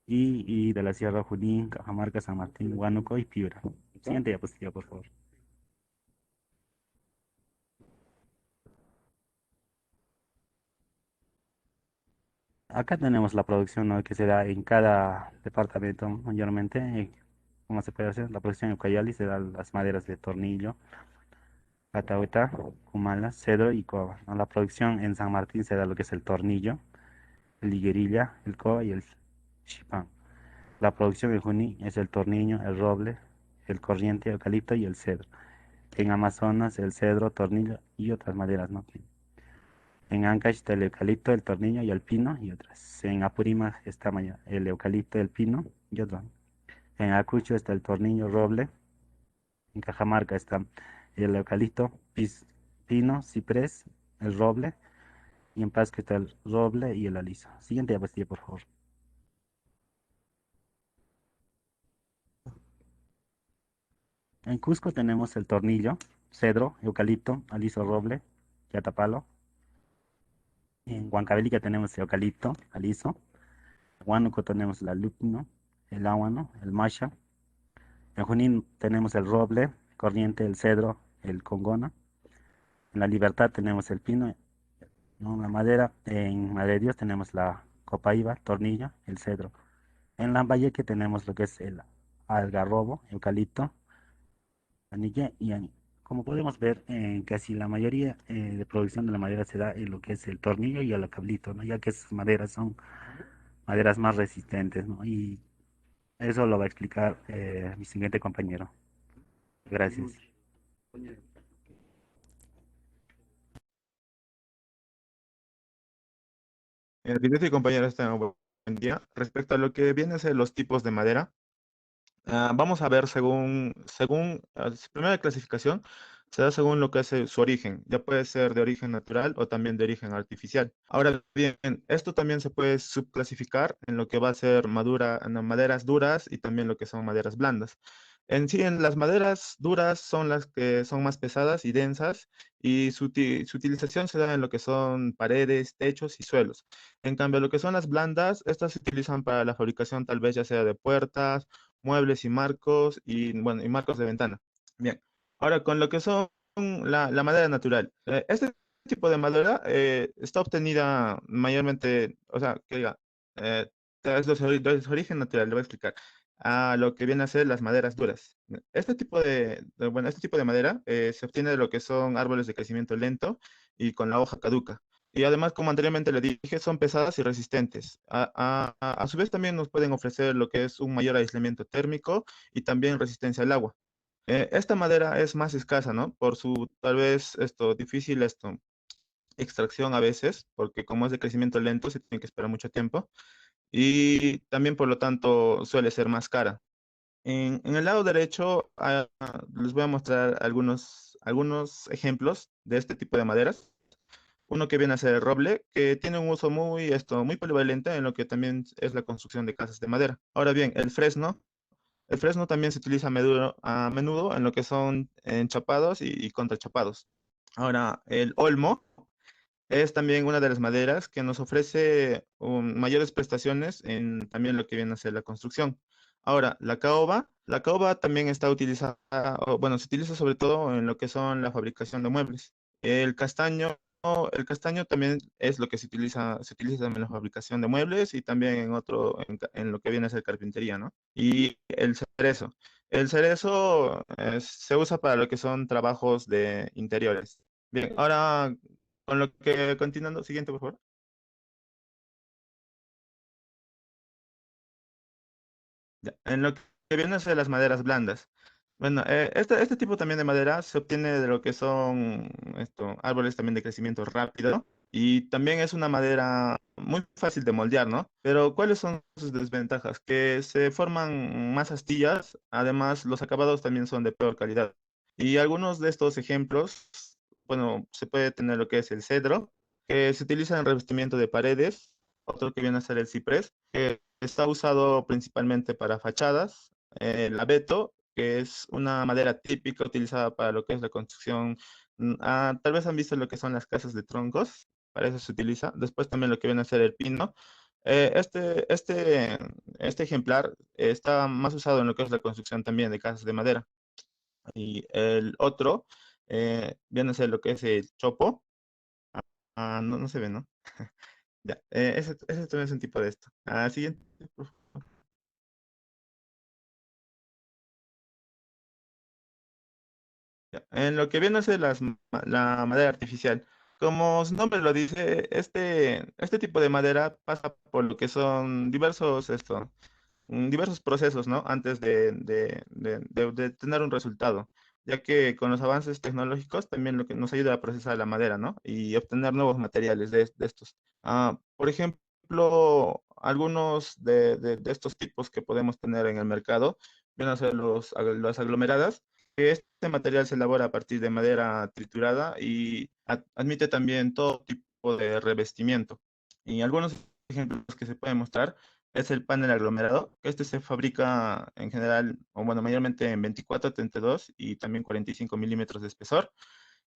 Y de la Sierra Junín, Cajamarca, San Martín, Huánuco y Piura. Siguiente diapositiva, por favor. Acá tenemos la producción, ¿no? Que se da en cada departamento mayormente. ¿Cómo se puede hacer? La producción en Ucayali se da las maderas de tornillo, Catahueta, Comala, cedro y coba, ¿no? La producción en San Martín se da lo que es el tornillo, el higuerilla, el coba y el chipán. La producción en Junín es el tornillo, el roble, el corriente, el eucalipto y el cedro. En Amazonas, el cedro, tornillo y otras maderas, ¿no? En Ancash está el eucalipto, el tornillo y el pino y otras. En Apurímac está el eucalipto, el pino y otras. En Acucho está el tornillo, roble. En Cajamarca está el eucalipto, pino, ciprés, el roble. Y en Pasco está el roble y el aliso. Siguiente diapositiva, por favor. En Cusco tenemos el tornillo, cedro, eucalipto, aliso, roble, yatapalo. En Huancavelica tenemos eucalipto, aliso. En Huánuco tenemos la lupino, el águano, el macha. En Junín tenemos el roble, corriente, el cedro, el congona. En La Libertad tenemos el pino, ¿no? La madera. En Madre de Dios tenemos la copaiba, tornillo, el cedro. En Lambayeque tenemos lo que es el algarrobo, eucalipto, anille y aní. Como podemos ver, casi la mayoría de producción de la madera se da en lo que es el tornillo y el cablito, ¿no? Ya que esas maderas son maderas más resistentes, ¿no? Y eso lo va a explicar mi siguiente compañero. Gracias. El video y compañeros, buen día. Respecto a lo que viene a ser los tipos de madera, vamos a ver su primera clasificación se da según lo que es su origen. Ya puede ser de origen natural o también de origen artificial. Ahora bien, esto también se puede subclasificar en lo que va a ser no, maderas duras y también lo que son maderas blandas. En sí, en las maderas duras son las que son más pesadas y densas y su utilización se da en lo que son paredes, techos y suelos. En cambio, lo que son las blandas, estas se utilizan para la fabricación tal vez ya sea de puertas, muebles y bueno, y marcos de ventana. Bien, ahora con lo que son la madera natural. Este tipo de madera está obtenida mayormente, o sea, que diga, eh, es de su origen natural, le voy a explicar, a lo que viene a ser las maderas duras. Bueno, este tipo de madera se obtiene de lo que son árboles de crecimiento lento y con la hoja caduca. Y además, como anteriormente le dije, son pesadas y resistentes. A su vez también nos pueden ofrecer lo que es un mayor aislamiento térmico y también resistencia al agua. Esta madera es más escasa, ¿no? Por su tal vez difícil extracción a veces, porque como es de crecimiento lento, se tiene que esperar mucho tiempo. Y también, por lo tanto, suele ser más cara. En el lado derecho, les voy a mostrar algunos ejemplos de este tipo de maderas. Uno que viene a ser el roble, que tiene un uso muy polivalente en lo que también es la construcción de casas de madera. Ahora bien, el fresno también se utiliza a menudo en lo que son enchapados y contrachapados. Ahora, el olmo es también una de las maderas que nos ofrece mayores prestaciones en también lo que viene a ser la construcción. Ahora, la caoba también está utilizada, o, bueno, se utiliza sobre todo en lo que son la fabricación de muebles. El castaño, el castaño también es lo que se utiliza también en la fabricación de muebles y también en lo que viene a ser carpintería, ¿no? Y el cerezo. El cerezo se usa para lo que son trabajos de interiores. Bien, ahora con lo que continuando, siguiente, por favor. Ya, en lo que viene a ser las maderas blandas. Bueno, este tipo también de madera se obtiene de lo que son árboles también de crecimiento rápido y también es una madera muy fácil de moldear, ¿no? Pero ¿cuáles son sus desventajas? Que se forman más astillas, además los acabados también son de peor calidad. Y algunos de estos ejemplos bueno, se puede tener lo que es el cedro, que se utiliza en revestimiento de paredes, otro que viene a ser el ciprés, que está usado principalmente para fachadas, el abeto, que es una madera típica utilizada para lo que es la construcción. Tal vez han visto lo que son las casas de troncos, para eso se utiliza. Después también lo que viene a ser el pino. Este ejemplar está más usado en lo que es la construcción también de casas de madera. Y el otro viene a ser lo que es el chopo. No, no se ve, ¿no? Ya, ese también es un tipo de esto. Siguiente, por favor. Ya, en lo que viene a ser la madera artificial, como su nombre lo dice, este tipo de madera pasa por lo que son diversos procesos, ¿no? Antes de tener un resultado, ya que con los avances tecnológicos también lo que nos ayuda a procesar la madera, ¿no? Y obtener nuevos materiales de estos. Por ejemplo, algunos de estos tipos que podemos tener en el mercado vienen a ser las aglomeradas, que este material se elabora a partir de madera triturada y admite también todo tipo de revestimiento. Y algunos ejemplos que se pueden mostrar es el panel aglomerado, que este se fabrica en general, o bueno, mayormente en 24, 32 y también 45 milímetros de espesor.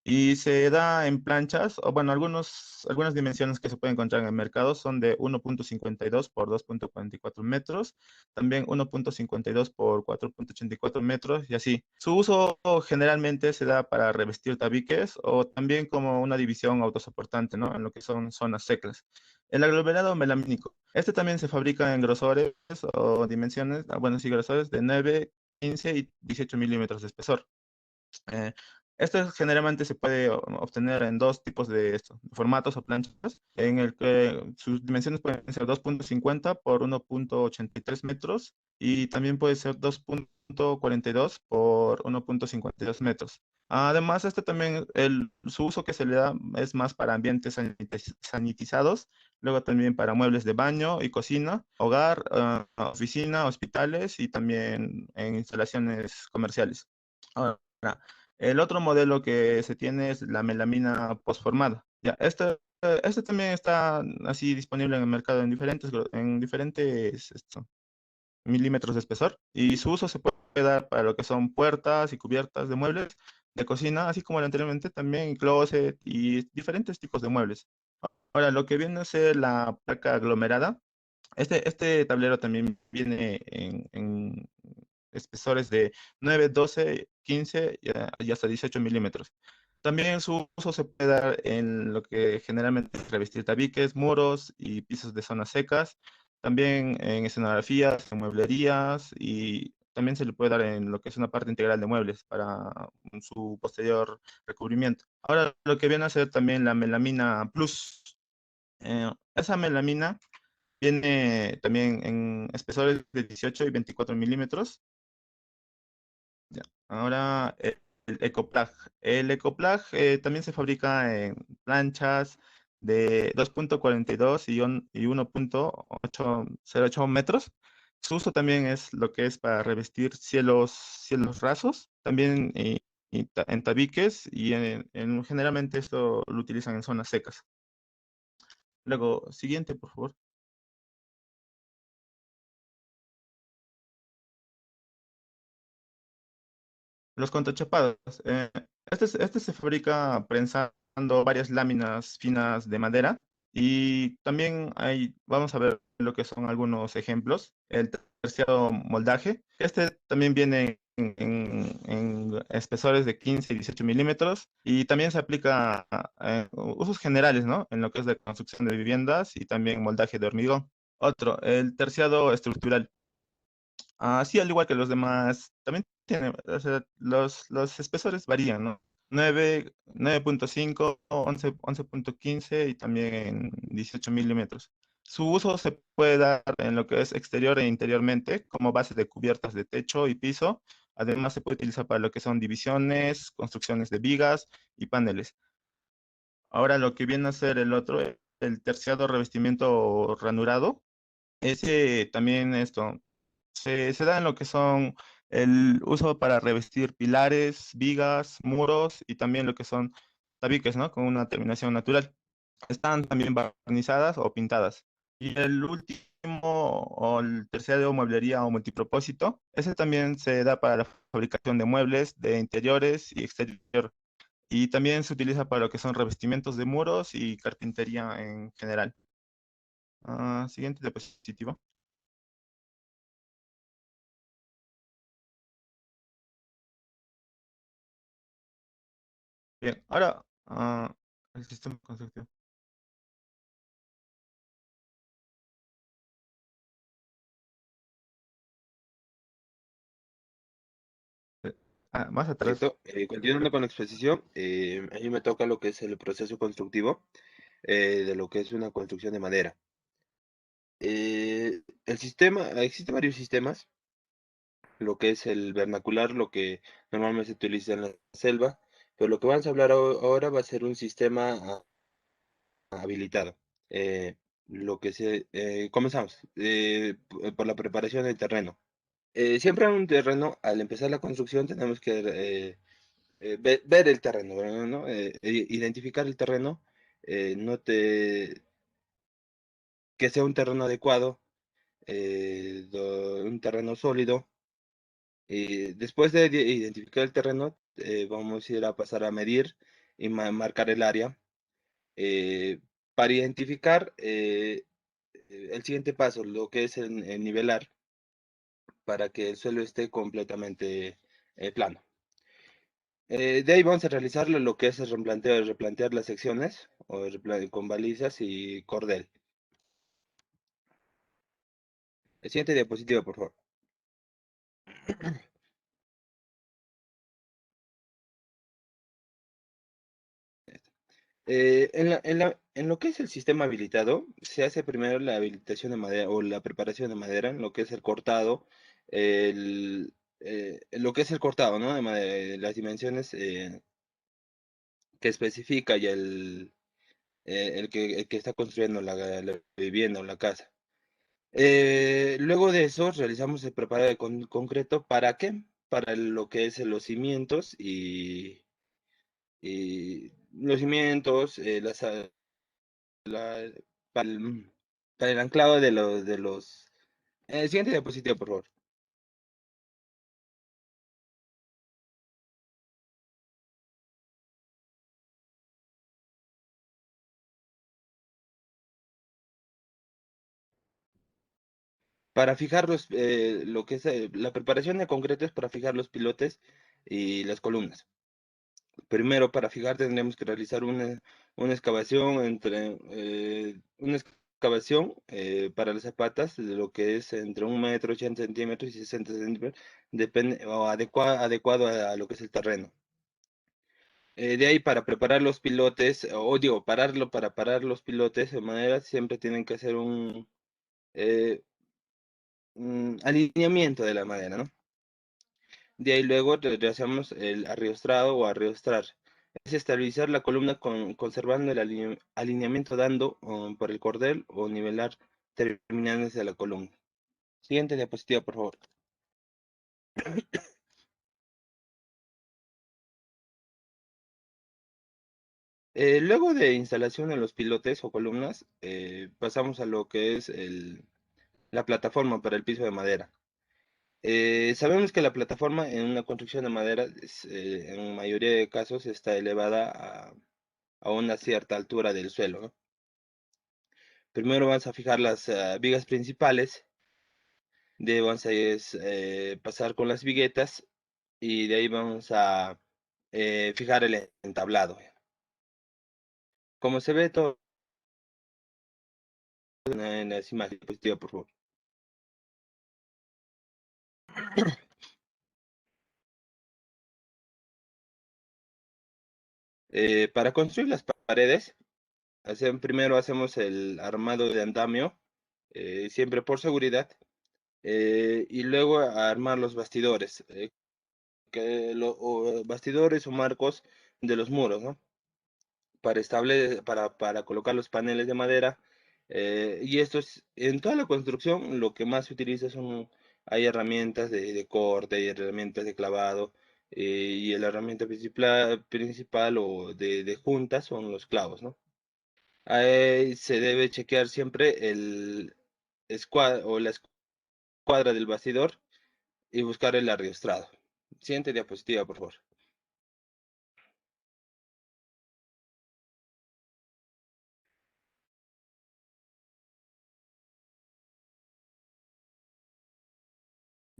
Y se da en planchas, o bueno, algunas dimensiones que se pueden encontrar en el mercado son de 1.52 por 2.44 metros, también 1.52 por 4.84 metros y así. Su uso generalmente se da para revestir tabiques o también como una división autosoportante, ¿no? En lo que son zonas secas. El aglomerado melamínico. Este también se fabrica en grosores o dimensiones, bueno, sí, grosores de 9, 15 y 18 milímetros de espesor. Eh, Esto generalmente se puede obtener en dos tipos de formatos o planchas, en el que sus dimensiones pueden ser 2.50 por 1.83 metros y también puede ser 2.42 por 1.52 metros. Además, este también, su uso que se le da es más para ambientes sanitizados, luego también para muebles de baño y cocina, hogar, oficina, hospitales y también en instalaciones comerciales. Ahora, el otro modelo que se tiene es la melamina postformada. Ya, este también está así disponible en el mercado en diferentes milímetros de espesor y su uso se puede dar para lo que son puertas y cubiertas de muebles de cocina, así como anteriormente también closet y diferentes tipos de muebles. Ahora, lo que viene a ser la placa aglomerada, este tablero también viene en espesores de 9, 12, 15 y hasta 18 milímetros. También su uso se puede dar en lo que generalmente es revestir tabiques, muros y pisos de zonas secas, también en escenografías, en mueblerías y también se le puede dar en lo que es una parte integral de muebles para su posterior recubrimiento. Ahora lo que viene a ser también la melamina plus. Esa melamina viene también en espesores de 18 y 24 milímetros. Ya. Ahora el Ecoplag. El Ecoplag también se fabrica en planchas de 2.42 y 1.808 metros. Su uso también es lo que es para revestir cielos rasos, también en tabiques y generalmente esto lo utilizan en zonas secas. Luego, siguiente, por favor. Los contrachapados. Este se fabrica prensando varias láminas finas de madera y también vamos a ver lo que son algunos ejemplos. El terciado moldaje. Este también viene en espesores de 15 y 18 milímetros y también se aplica a usos generales, ¿no? En lo que es la construcción de viviendas y también moldaje de hormigón. Otro, el terciado estructural. Sí, al igual que los demás, también tiene, o sea, los espesores varían, ¿no? 9.5, 11.15 y también en 18 milímetros. Su uso se puede dar en lo que es exterior e interiormente, como base de cubiertas de techo y piso. Además, se puede utilizar para lo que son divisiones, construcciones de vigas y paneles. Ahora, lo que viene a ser el otro, el terciado revestimiento ranurado, ese también se da en lo que son el uso para revestir pilares, vigas, muros y también lo que son tabiques, ¿no? Con una terminación natural. Están también barnizadas o pintadas. Y el último o el tercero, mueblería o multipropósito, ese también se da para la fabricación de muebles, de interiores y exterior. Y también se utiliza para lo que son revestimientos de muros y carpintería en general. Siguiente diapositiva. Bien, ahora el sistema constructivo. Más atrás. Perfecto. Continuando con la exposición, a mí me toca lo que es el proceso constructivo de lo que es una construcción de madera. El sistema, existen varios sistemas, lo que es el vernacular, lo que normalmente se utiliza en la selva, pero lo que vamos a hablar ahora va a ser un sistema habilitado. Comenzamos por la preparación del terreno. Siempre en un terreno, al empezar la construcción, tenemos que ver el terreno, ¿verdad? ¿No? Identificar el terreno, no te, que sea un terreno adecuado, un terreno sólido. Después de identificar el terreno, vamos a ir a pasar a medir y marcar el área. Para identificar el siguiente paso, lo que es el nivelar, para que el suelo esté completamente plano. De ahí vamos a realizar lo que es el replantear las secciones con balizas y cordel. El siguiente diapositiva, por favor. En lo que es el sistema habilitado, se hace primero la habilitación de madera o la preparación de madera, en lo que es el cortado, lo que es el cortado, ¿no? De madera, las dimensiones que especifica y el que está construyendo la vivienda o la casa. Luego de eso realizamos el preparado de concreto. ¿Para qué? Para lo que es los cimientos y los cimientos, para para el anclado de los. Siguiente diapositiva, por favor. Para fijar lo que es la preparación de concreto es para fijar los pilotes y las columnas. Primero, para fijar tendremos que realizar una excavación para las zapatas de lo que es entre 1 metro 80 centímetros y 60 centímetros, depende, o adecuado a lo que es el terreno. De ahí para preparar los pilotes, para parar los pilotes de madera, siempre tienen que hacer eh, un alineamiento de la madera, ¿no? De ahí luego realizamos el arriostrado o arriostrar. Es estabilizar la columna conservando el alineamiento dando por el cordel o nivelar terminales de la columna. Siguiente diapositiva, por favor. Luego de instalación de los pilotes o columnas, pasamos a lo que es la plataforma para el piso de madera. Sabemos que la plataforma en una construcción de madera, en mayoría de casos, está elevada a una cierta altura del suelo, ¿no? Primero vamos a fijar las vigas principales, de ahí vamos a pasar con las viguetas y de ahí vamos a fijar el entablado. Como se ve todo en las imágenes, diapositiva, por favor. Para construir las paredes, primero hacemos el armado de andamio, siempre por seguridad, y luego armar los bastidores, bastidores o marcos de los muros, ¿no? Para colocar los paneles de madera. Y esto es, en toda la construcción, lo que más se utiliza hay herramientas de corte, hay herramientas de clavado, y la herramienta principal o de junta son los clavos, ¿no? Ahí se debe chequear siempre la escuadra del bastidor y buscar el arriostrado. Siguiente diapositiva, por favor.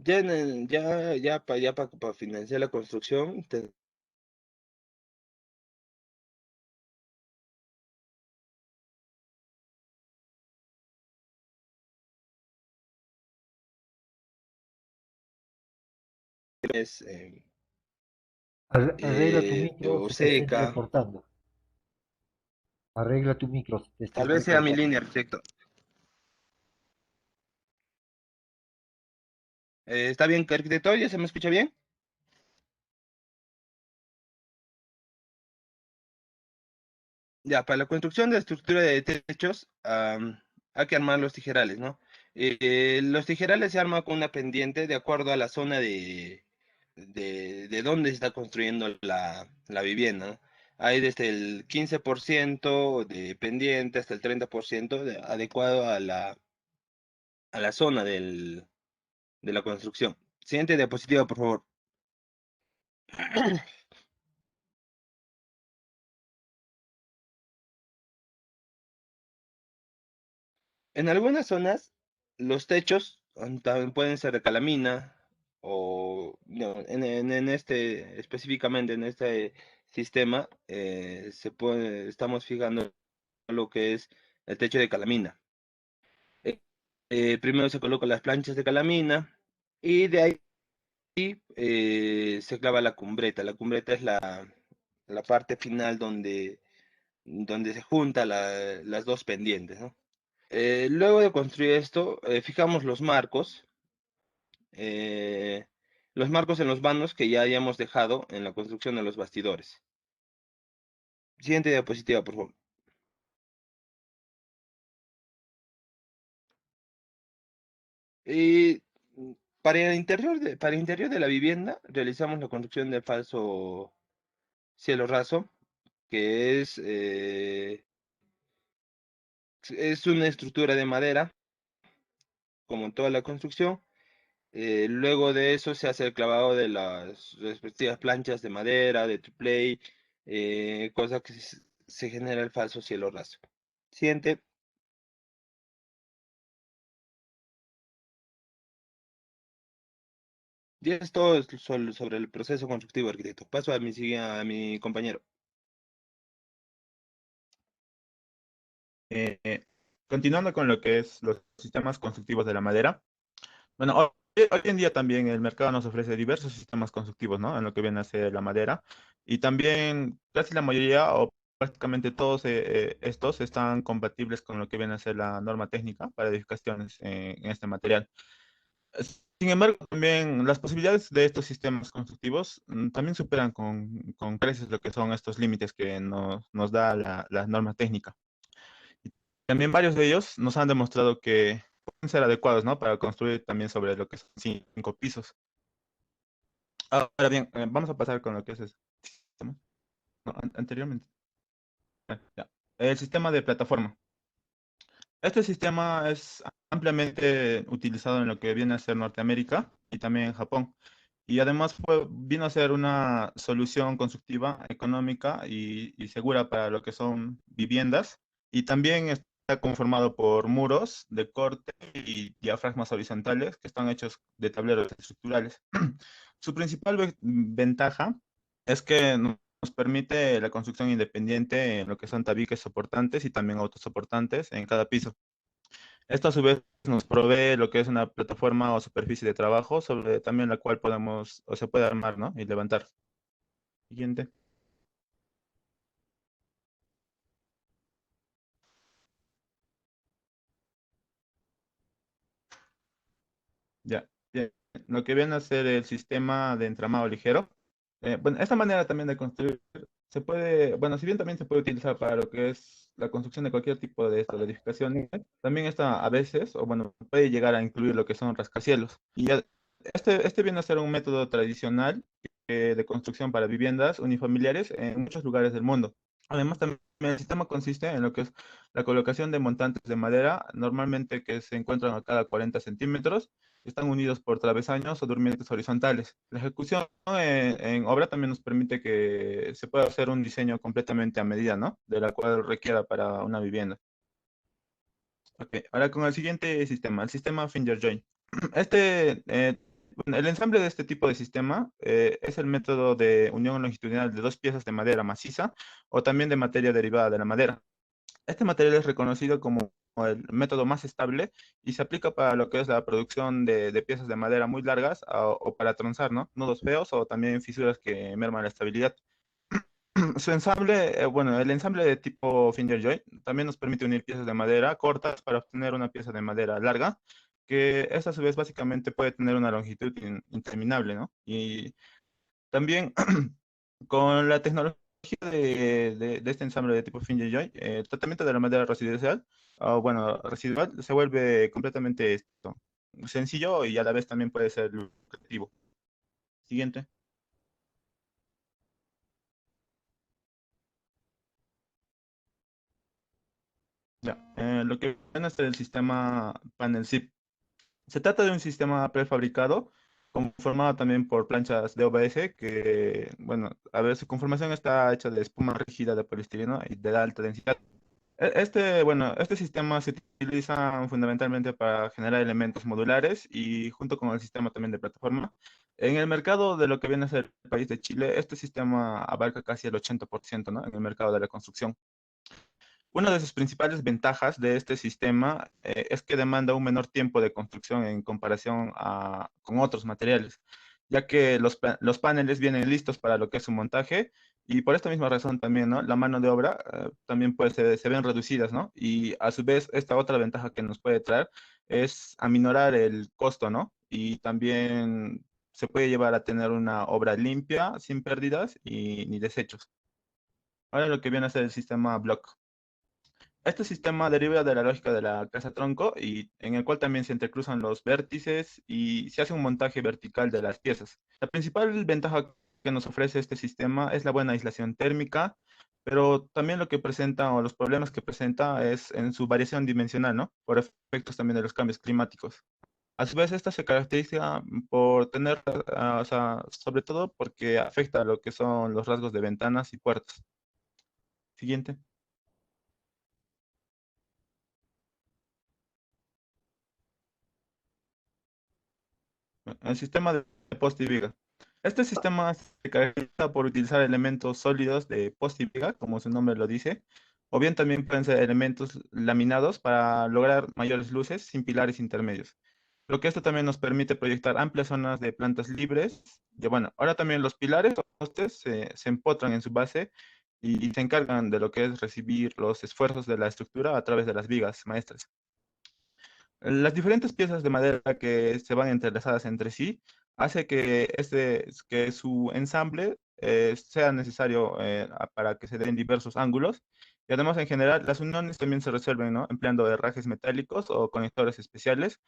Ya para financiar la construcción, tienes Arregla tu micro, se te está Oseca, entrecortando. Arregla tu micro, se te está tal vez sea mi entrecortando. línea, arquitecto. ¿Está bien, arquitecto? ¿Ya se me escucha bien? Ya, para la construcción de la estructura de techos, hay que armar los tijerales, ¿no? Los tijerales se arman con una pendiente de acuerdo a la zona de dónde se está construyendo la vivienda, ¿no? Hay desde el 15% de pendiente hasta el 30% adecuado a la zona de la construcción. Siguiente diapositiva, por favor. En algunas zonas, los techos también pueden ser de calamina o no, en este, específicamente en este sistema, estamos fijando lo que es el techo de calamina. Primero se colocan las planchas de calamina y de ahí se clava la cumbreta. La cumbreta es la parte final donde se juntan las dos pendientes, ¿no? Luego de construir esto, fijamos eh, los marcos en los vanos que ya hayamos dejado en la construcción de los bastidores. Siguiente diapositiva, por favor. Y para el interior de la vivienda, realizamos la construcción del falso cielo raso, que es una estructura de madera, como en toda la construcción. Luego de eso se hace el clavado de las respectivas planchas de madera, de triple cosa que se genera el falso cielo raso. Siguiente. Y es todo sobre el proceso constructivo, arquitecto. Paso a mi compañero. Eh, Continuando con lo que es los sistemas constructivos de la madera. Bueno, hoy en día también el mercado nos ofrece diversos sistemas constructivos, ¿no? En lo que viene a ser la madera. Y también casi la mayoría o prácticamente todos estos están compatibles con lo que viene a ser la norma técnica para edificaciones en este material. Sin embargo, también las posibilidades de estos sistemas constructivos también superan con creces lo que son estos límites que nos da la norma técnica. Y también varios de ellos nos han demostrado que pueden ser adecuados, ¿no? Para construir también sobre lo que son 5 pisos. Ahora bien, vamos a pasar con lo que es el sistema. No, anteriormente. Ya. El sistema de plataforma. Este sistema es ampliamente utilizado en lo que viene a ser Norteamérica y también en Japón. Y además vino a ser una solución constructiva, económica y segura para lo que son viviendas. Y también está conformado por muros de corte y diafragmas horizontales que están hechos de tableros estructurales. Su principal ventaja es que nos permite la construcción independiente en lo que son tabiques soportantes y también autosoportantes en cada piso. Esto a su vez nos provee lo que es una plataforma o superficie de trabajo sobre también la cual podemos o se puede armar, ¿no? Y levantar. Siguiente. Ya. Bien. Lo que viene a ser el sistema de entramado ligero. Bueno, esta manera también de construir se puede, bueno, si bien también se puede utilizar para lo que es la construcción de cualquier tipo de esto, de edificaciones, también está a veces, o bueno, puede llegar a incluir lo que son rascacielos. Y este viene a ser un método tradicional de construcción para viviendas unifamiliares en muchos lugares del mundo. Además, también el sistema consiste en lo que es la colocación de montantes de madera, normalmente que se encuentran a cada 40 centímetros, están unidos por travesaños o durmientes horizontales. La ejecución en obra también nos permite que se pueda hacer un diseño completamente a medida, ¿no? De la cual requiera para una vivienda. Ok, ahora con el siguiente sistema, el sistema Finger Joint. Bueno, el ensamble de este tipo de sistema es el método de unión longitudinal de dos piezas de madera maciza o también de materia derivada de la madera. Este material es reconocido como el método más estable y se aplica para lo que es la producción de piezas de madera muy largas o para trenzar, ¿no? Nudos feos o también fisuras que merman la estabilidad. Su ensamble, bueno, el ensamble de tipo Finger Joint también nos permite unir piezas de madera cortas para obtener una pieza de madera larga, que esta a su vez básicamente puede tener una longitud interminable, ¿no? Y también con la tecnología de este ensamble de tipo Finger Joint, el tratamiento de la madera residual, o bueno, residual, se vuelve completamente sencillo y a la vez también puede ser lucrativo. Siguiente. Ya, lo que viene a ser el sistema panel zip. Se trata de un sistema prefabricado, conformado también por planchas de OBS, que, bueno, a ver, su conformación está hecha de espuma rígida de poliestireno y de alta densidad. Este sistema se utiliza fundamentalmente para generar elementos modulares y junto con el sistema también de plataforma. En el mercado de lo que viene a ser el país de Chile, este sistema abarca casi el 80%, ¿no? En el mercado de la construcción. Una de sus principales ventajas de este sistema es que demanda un menor tiempo de construcción en comparación con otros materiales, ya que los paneles vienen listos para lo que es su montaje y por esta misma razón también, ¿no? La mano de obra también se ven reducidas, ¿no? Y a su vez, esta otra ventaja que nos puede traer es aminorar el costo, ¿no? Y también se puede llevar a tener una obra limpia, sin pérdidas y ni desechos. Ahora lo que viene a ser el sistema Block. Este sistema deriva de la lógica de la casa tronco y en el cual también se entrecruzan los vértices y se hace un montaje vertical de las piezas. La principal ventaja que nos ofrece este sistema es la buena aislación térmica, pero también lo que presenta o los problemas que presenta es en su variación dimensional, ¿no? Por efectos también de los cambios climáticos. A su vez, esta se caracteriza por tener, o sea, sobre todo porque afecta a lo que son los rasgos de ventanas y puertas. Siguiente. El sistema de poste y viga. Este sistema se caracteriza por utilizar elementos sólidos de poste y viga, como su nombre lo dice, o bien también pueden ser elementos laminados para lograr mayores luces sin pilares intermedios. Lo que esto también nos permite proyectar amplias zonas de plantas libres. Y bueno, ahora también los pilares o postes se empotran en su base y se encargan de lo que es recibir los esfuerzos de la estructura a través de las vigas maestras. Las diferentes piezas de madera que se van entrelazadas entre sí hace que su ensamble sea necesario para que se den diversos ángulos. Y además, en general, las uniones también se resuelven, ¿no? Empleando herrajes metálicos o conectores especiales.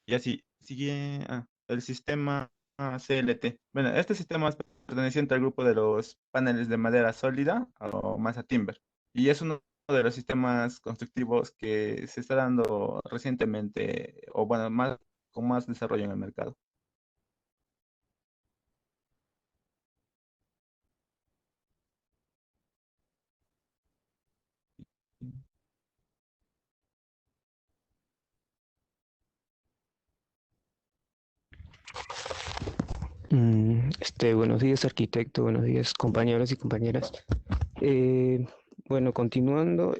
Y así, sigue el sistema CLT. Bueno, este sistema es perteneciente al grupo de los paneles de madera sólida o masa timber. Y es uno de los sistemas constructivos que se está dando recientemente, o bueno, con más desarrollo en el mercado. Buenos días, arquitecto, buenos días, compañeros y compañeras. Bueno, continuando,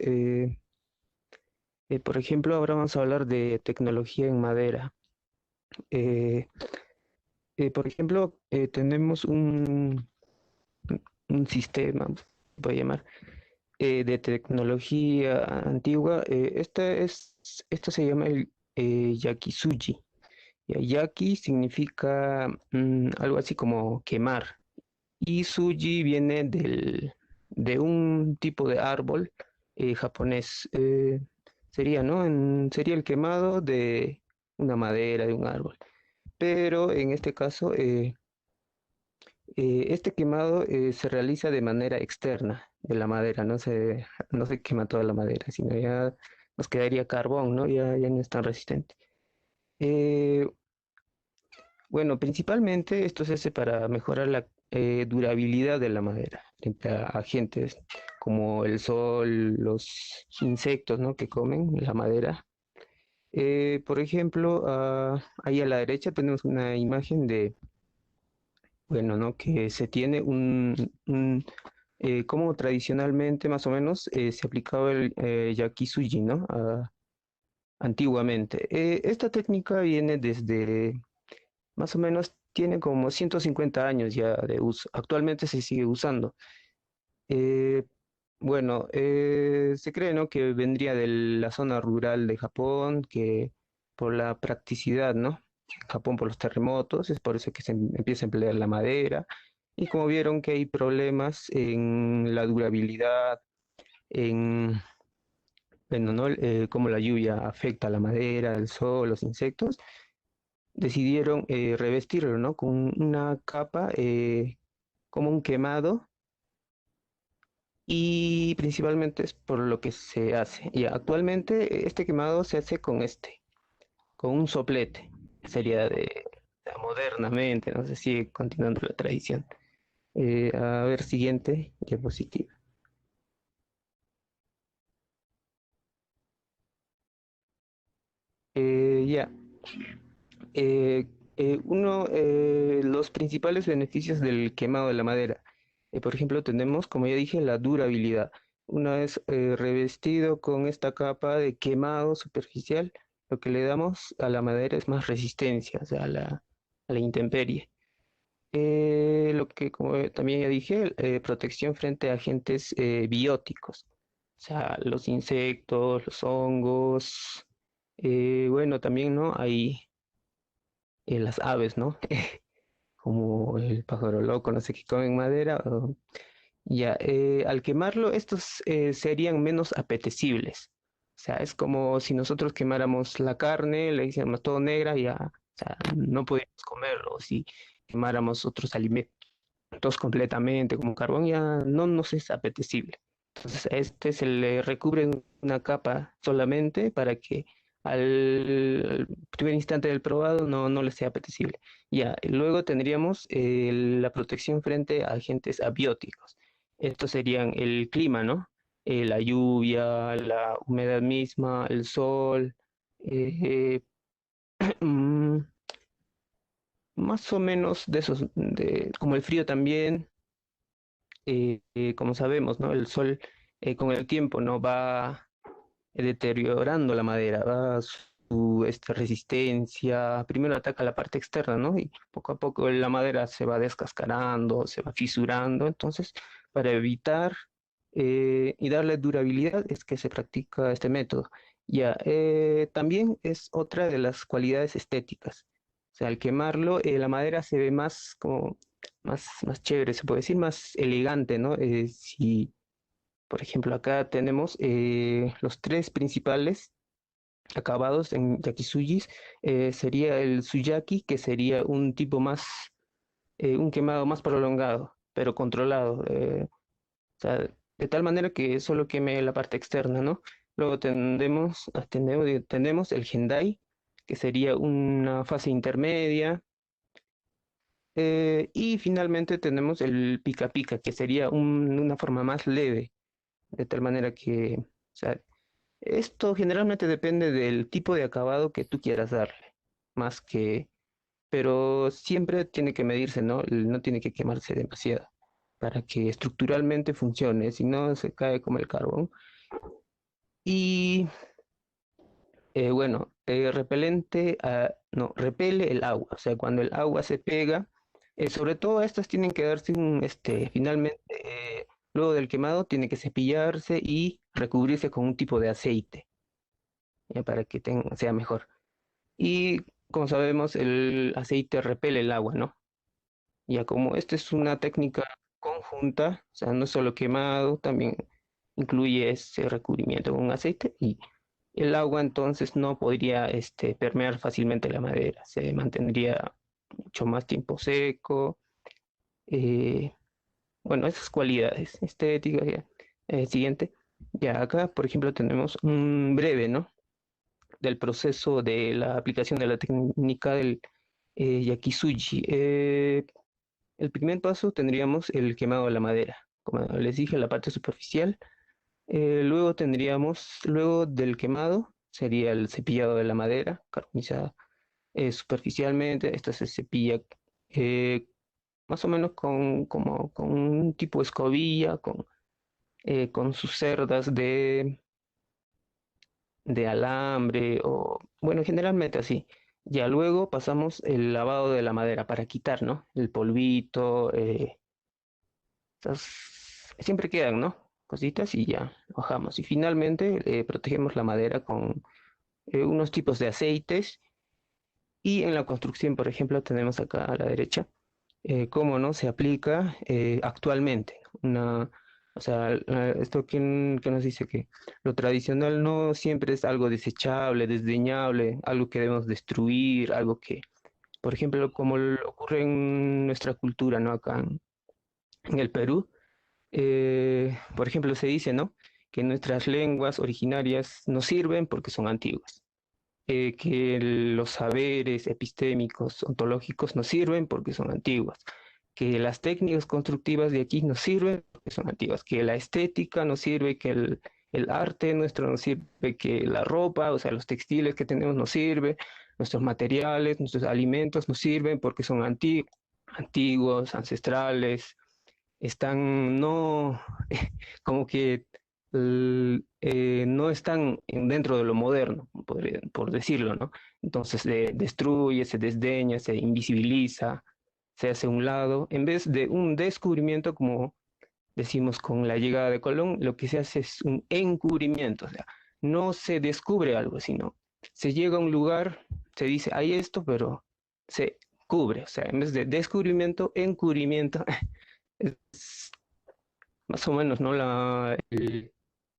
por ejemplo, ahora vamos a hablar de tecnología en madera. Eh, por ejemplo, tenemos un sistema, voy a llamar, de tecnología antigua. Esto se llama el Yakisuji. Yaki significa algo así como quemar. Y suji viene de un tipo de árbol japonés. Sería, ¿no? Sería el quemado de una madera, de un árbol. Pero en este caso Este quemado se realiza de manera externa de la madera, no se quema toda la madera, sino ya nos quedaría carbón, ¿no? Ya no es tan resistente. Eh, bueno, principalmente esto se hace para mejorar la durabilidad de la madera frente a agentes como el sol, los insectos, ¿no? que comen la madera. Por ejemplo, ahí a la derecha tenemos una imagen de, bueno, ¿no? que se tiene como tradicionalmente más o menos se aplicaba el yakizuji, ¿no? Antiguamente. Esta técnica viene desde más o menos tiene como 150 años ya de uso. Actualmente se sigue usando. Eh, bueno, se cree, ¿no? que vendría de la zona rural de Japón, que por la practicidad, ¿no? En Japón por los terremotos, es por eso que se empieza a emplear la madera. Y como vieron que hay problemas en la durabilidad, en, bueno, ¿no? Cómo la lluvia afecta a la madera, el sol, los insectos, decidieron revestirlo, ¿no? Con una capa como un quemado y principalmente es por lo que se hace. Y actualmente este quemado se hace con un soplete, sería modernamente, no sé si sigue continuando la tradición. A ver, siguiente diapositiva. Ya. Eh, los principales beneficios del quemado de la madera. Por ejemplo, tenemos, como ya dije, la durabilidad. Una vez revestido con esta capa de quemado superficial, lo que le damos a la madera es más resistencia, o sea, a la intemperie. Lo que, como también ya dije, protección frente a agentes bióticos, o sea, los insectos, los hongos. Bueno, también, ¿no? Hay las aves, ¿no? Como el pájaro loco, no sé qué comen madera. Ya, al quemarlo, estos serían menos apetecibles. O sea, es como si nosotros quemáramos la carne, le hiciéramos todo negra, ya, o sea, no podríamos comerlo. Si quemáramos otros alimentos completamente, como carbón, ya no nos es apetecible. Entonces, a este se le recubre una capa solamente para que al primer instante del probado no le sea apetecible. Ya, y luego tendríamos la protección frente a agentes abióticos. Estos serían el clima, ¿no? La lluvia, la humedad misma, el sol, eh, mm, más o menos de esos, como el frío también, como sabemos, ¿no? El sol con el tiempo no va deteriorando la madera, va su resistencia, primero ataca la parte externa, ¿no? Y poco a poco la madera se va descascarando, se va fisurando, entonces para evitar y darle durabilidad es que se practica este método. Ya, también es otra de las cualidades estéticas. O sea, al quemarlo, la madera se ve más como más chévere, se puede decir, más elegante, ¿no? Si, por ejemplo, acá tenemos los tres principales acabados en yakisugis, sería el suyaki, que sería un tipo más, un quemado más prolongado, pero controlado, o sea, de tal manera que solo queme la parte externa, ¿no? Luego tenemos el hendai, que sería una fase intermedia, y finalmente tenemos el pica pica, que sería una forma más leve, de tal manera que, o sea, esto generalmente depende del tipo de acabado que tú quieras darle, más que, pero siempre tiene que medirse, ¿no? No tiene que quemarse demasiado para que estructuralmente funcione, si no se cae como el carbón. Y bueno, repelente, no, repele el agua, o sea, cuando el agua se pega, sobre todo estas tienen que darse finalmente, luego del quemado, tiene que cepillarse y recubrirse con un tipo de aceite, para que sea mejor. Y como sabemos, el aceite repele el agua, ¿no? Ya como esta es una técnica conjunta, o sea, no es solo quemado, también incluye ese recubrimiento con aceite y el agua entonces no podría permear fácilmente la madera, se mantendría mucho más tiempo seco. eh, bueno, esas cualidades estéticas. Ya. Siguiente. Ya acá, por ejemplo, tenemos un breve, ¿no? Del proceso de la aplicación de la técnica del yakizuji. El primer paso tendríamos el quemado de la madera, como les dije, la parte superficial. Luego tendríamos, luego del quemado, sería el cepillado de la madera, carbonizada superficialmente. Esta se cepilla eh, más o menos con un tipo de escobilla, con sus cerdas de alambre o, bueno, generalmente así. Ya luego pasamos el lavado de la madera para quitar, ¿no? El polvito, siempre quedan, ¿no? Cositas y ya bajamos. Y finalmente protegemos la madera con unos tipos de aceites. Y en la construcción, por ejemplo, tenemos acá a la derecha cómo no se aplica actualmente. O sea, esto que nos dice que lo tradicional no siempre es algo desechable, desdeñable, algo que debemos destruir, algo que, por ejemplo, como ocurre en nuestra cultura, ¿no? Acá en el Perú, por ejemplo, se dice, ¿no? Que nuestras lenguas originarias no sirven porque son antiguas, que los saberes epistémicos, ontológicos no sirven porque son antiguas, que las técnicas constructivas de aquí no sirven porque son antiguas, que la estética no sirve, que el arte nuestro no sirve, que la ropa, o sea, los textiles que tenemos no sirve, nuestros materiales, nuestros alimentos no sirven porque son antiguos, ancestrales, están no, como que no están dentro de lo moderno, por decirlo, ¿no? Entonces se destruye, se desdeña, se invisibiliza, se hace a un lado, en vez de un descubrimiento, como decimos con la llegada de Colón, lo que se hace es un encubrimiento, o sea, no se descubre algo, sino se llega a un lugar, se dice, hay esto, pero se cubre, o sea, en vez de descubrimiento, encubrimiento, es más o menos, ¿no?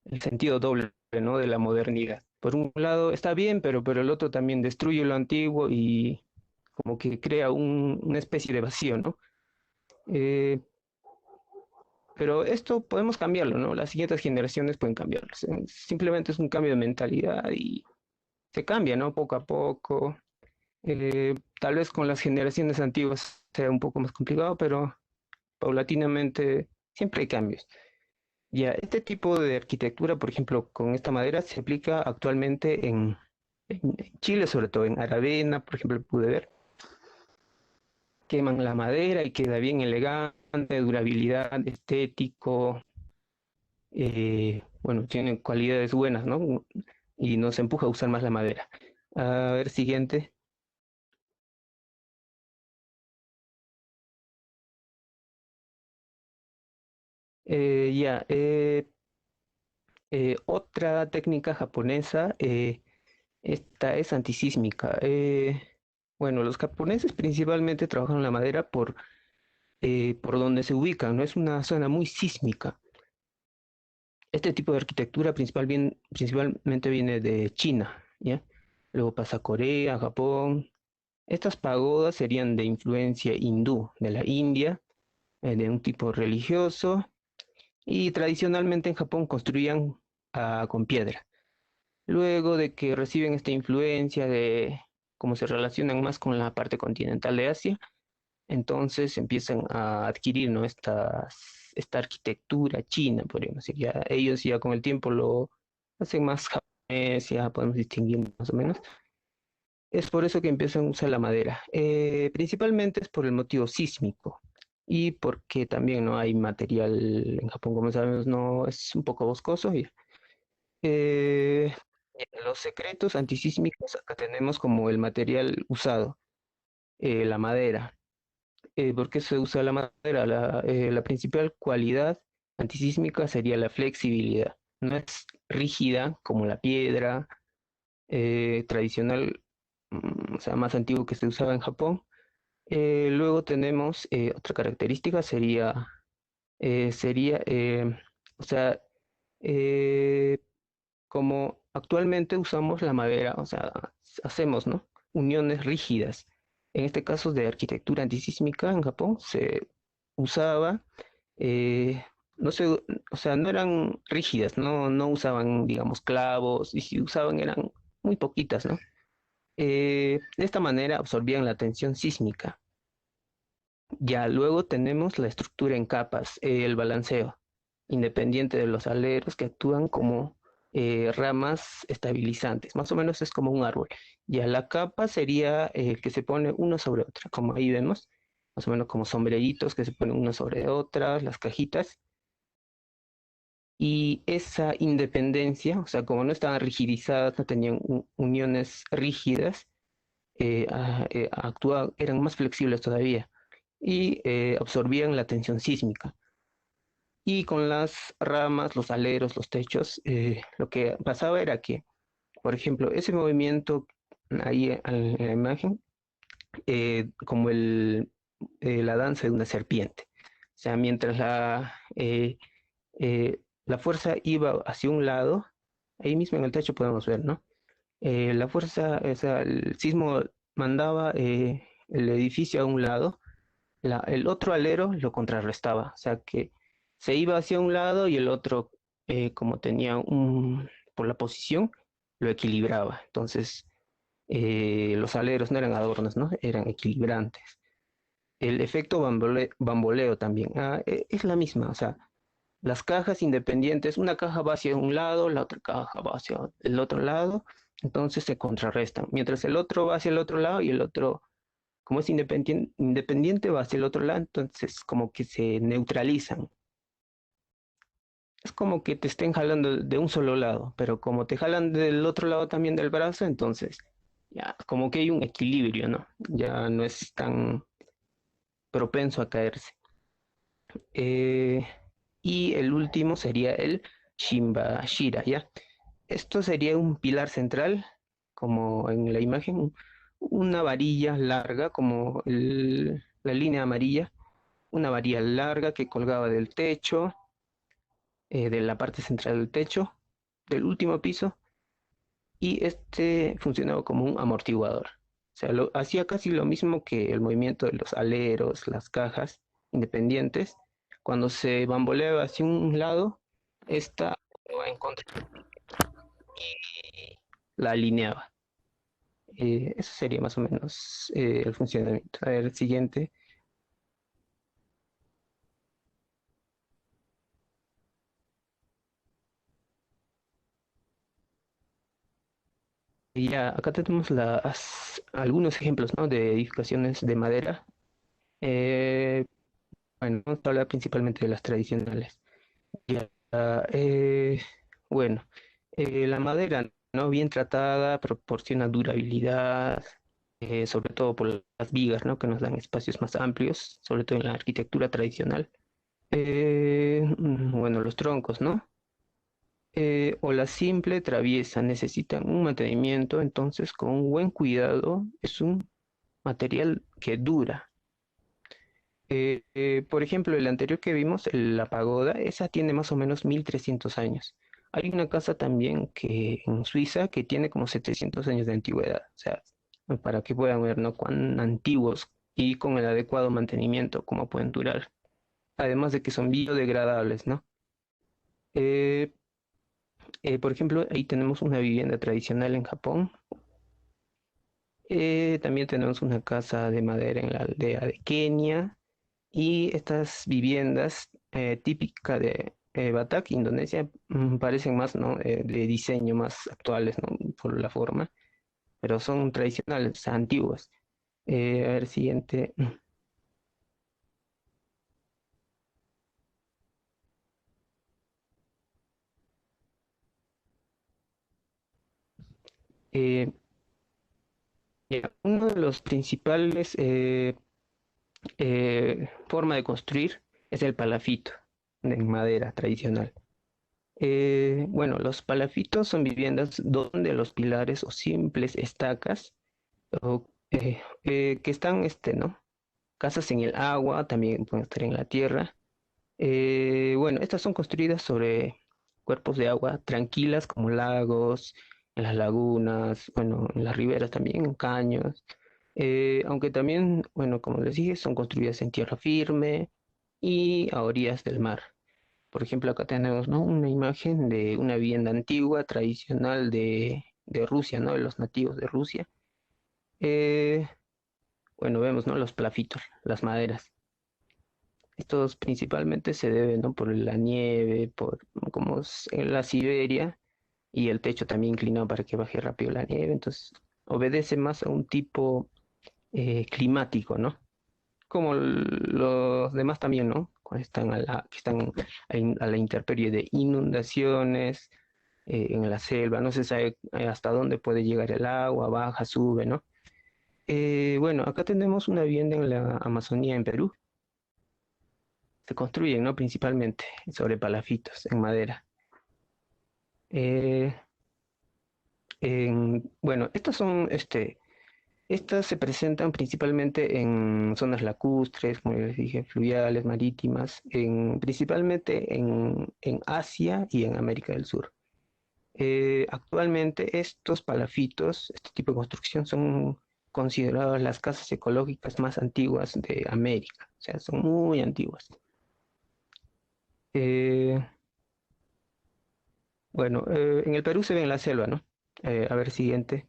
El sentido doble, ¿no? De la modernidad. Por un lado está bien, pero el otro también destruye lo antiguo y como que crea una especie de vacío, ¿no? Eh, pero esto podemos cambiarlo, ¿no? Las siguientes generaciones pueden cambiarlo. Simplemente es un cambio de mentalidad y se cambia, ¿no? Poco a poco. Tal vez con las generaciones antiguas sea un poco más complicado, pero paulatinamente siempre hay cambios. Ya, este tipo de arquitectura, por ejemplo, con esta madera se aplica actualmente en Chile, sobre todo en Aravena, por ejemplo, pude ver, queman la madera y queda bien elegante, durabilidad, estético, bueno, tiene cualidades buenas, ¿no? Y nos empuja a usar más la madera. A ver, siguiente. Ya, otra técnica japonesa, esta es antisísmica. Bueno, los japoneses principalmente trabajan la madera por donde se ubican, ¿no? Es una zona muy sísmica. Este tipo de arquitectura principalmente viene de China, ¿ya? Luego pasa a Corea, Japón. Estas pagodas serían de influencia hindú, de la India, de un tipo religioso, y tradicionalmente en Japón construían con piedra. Luego de que reciben esta influencia de cómo se relacionan más con la parte continental de Asia, entonces empiezan a adquirir, ¿no? Esta arquitectura china, podríamos decir. Ya, ellos ya con el tiempo lo hacen más japonés, ya podemos distinguir más o menos. Es por eso que empiezan a usar la madera. Principalmente es por el motivo sísmico y porque también no hay material en Japón, como sabemos, no es un poco boscoso. Eh, los secretos antisísmicos, acá tenemos como el material usado, la madera. ¿Por qué se usa la madera? La principal cualidad antisísmica sería la flexibilidad. No es rígida como la piedra tradicional, o sea, más antiguo que se usaba en Japón. Luego tenemos otra característica, sería, o sea, eh, como actualmente usamos la madera, o sea, hacemos, ¿no? Uniones rígidas. En este caso de arquitectura antisísmica en Japón usaba, eh, no sé, o sea, no eran rígidas, no usaban, digamos, clavos, y si usaban eran muy poquitas, ¿no? De esta manera absorbían la tensión sísmica. Ya luego tenemos la estructura en capas, el balanceo, independiente de los aleros que actúan como ramas estabilizantes. Más o menos es como un árbol. Ya la capa sería que se pone una sobre otra, como ahí vemos, más o menos como sombreritos que se ponen una sobre otras, las cajitas. Y esa independencia, o sea, como no estaban rigidizadas, no tenían uniones rígidas, eran más flexibles todavía y absorbían la tensión sísmica. Y con las ramas, los aleros, los techos, lo que pasaba era que, por ejemplo, ese movimiento ahí en la imagen, como la danza de una serpiente. O sea, mientras la fuerza iba hacia un lado, ahí mismo en el techo podemos ver, ¿no? La fuerza, o sea, el sismo mandaba el edificio a un lado, el otro alero lo contrarrestaba, o sea que se iba hacia un lado y el otro, como tenía por la posición, lo equilibraba. Entonces, los aleros no eran adornos, ¿no? Eran equilibrantes. El efecto bamboleo también, es la misma, o sea, las cajas independientes, una caja va hacia un lado, la otra caja va hacia el otro lado, entonces se contrarrestan, mientras el otro va hacia el otro lado y el otro, como es independiente, va hacia el otro lado, entonces como que se neutralizan. Es como que te estén jalando de un solo lado, pero como te jalan del otro lado también del brazo, entonces ya como que hay un equilibrio, ¿no? Ya no es tan propenso a caerse. Eh, y el último sería el Shimbashira, ¿ya? Esto sería un pilar central, como en la imagen, una varilla larga, como la línea amarilla, una varilla larga que colgaba del techo, de la parte central del techo, del último piso, y este funcionaba como un amortiguador. O sea, hacía casi lo mismo que el movimiento de los aleros, las cajas independientes. Cuando se bamboleaba hacia un lado, esta va en contra y la alineaba. Eso sería más o menos el funcionamiento. A ver, siguiente. Y ya, acá tenemos algunos ejemplos, ¿no? De edificaciones de madera. Eh, bueno, vamos a hablar principalmente de las tradicionales. Ya, eh, bueno, la madera, ¿no? Bien tratada, proporciona durabilidad, sobre todo por las vigas, ¿no? Que nos dan espacios más amplios, sobre todo en la arquitectura tradicional. Bueno, los troncos, ¿no? O la simple traviesa necesitan un mantenimiento, entonces con un buen cuidado es un material que dura. Por ejemplo, el anterior que vimos, la pagoda, esa tiene más o menos 1300 años. Hay una casa también que en Suiza que tiene como 700 años de antigüedad. O sea, para que puedan ver, ¿no? Cuán antiguos y con el adecuado mantenimiento, cómo pueden durar. Además de que son biodegradables, ¿no? Eh, por ejemplo, ahí tenemos una vivienda tradicional en Japón. También tenemos una casa de madera en la aldea de Kenia. Y estas viviendas típicas de Batak, Indonesia, parecen más, ¿no? De diseño más actuales, ¿no? Por la forma, pero son tradicionales, antiguas. A ver, siguiente. Eh, ya, uno de los principales forma de construir es el palafito en madera tradicional. Bueno, los palafitos son viviendas donde los pilares o simples estacas que están, ¿no? Casas en el agua, también pueden estar en la tierra. Bueno, estas son construidas sobre cuerpos de agua tranquilas como lagos, en las lagunas, bueno, en las riberas también, en caños. Aunque también, bueno, como les dije, son construidas en tierra firme. y a orillas del mar. Por ejemplo, acá tenemos, ¿no?, una imagen de una vivienda antigua, tradicional de Rusia, ¿no?, de los nativos de Rusia. Eh, bueno, vemos, ¿no?, los plafitos, las maderas. Estos principalmente se deben, ¿no?, por la nieve, por como es en la Siberia, y el techo también inclinado para que baje rápido la nieve. Entonces, obedece más a un tipo climático, ¿no? Como los demás también, ¿no? Cuando que están a la intemperie de inundaciones en la selva, no se sabe hasta dónde puede llegar el agua, baja, sube, ¿no? Bueno, acá tenemos una vivienda en la Amazonía, en Perú. Se construyen, ¿no?, principalmente sobre palafitos en madera. Eh, bueno, estas se presentan principalmente en zonas lacustres, como les dije, fluviales, marítimas, principalmente en Asia y en América del Sur. Actualmente estos palafitos, este tipo de construcción, son consideradas las casas ecológicas más antiguas de América, o sea, son muy antiguas. Eh, bueno, en el Perú se ve en la selva, ¿no? A ver, siguiente.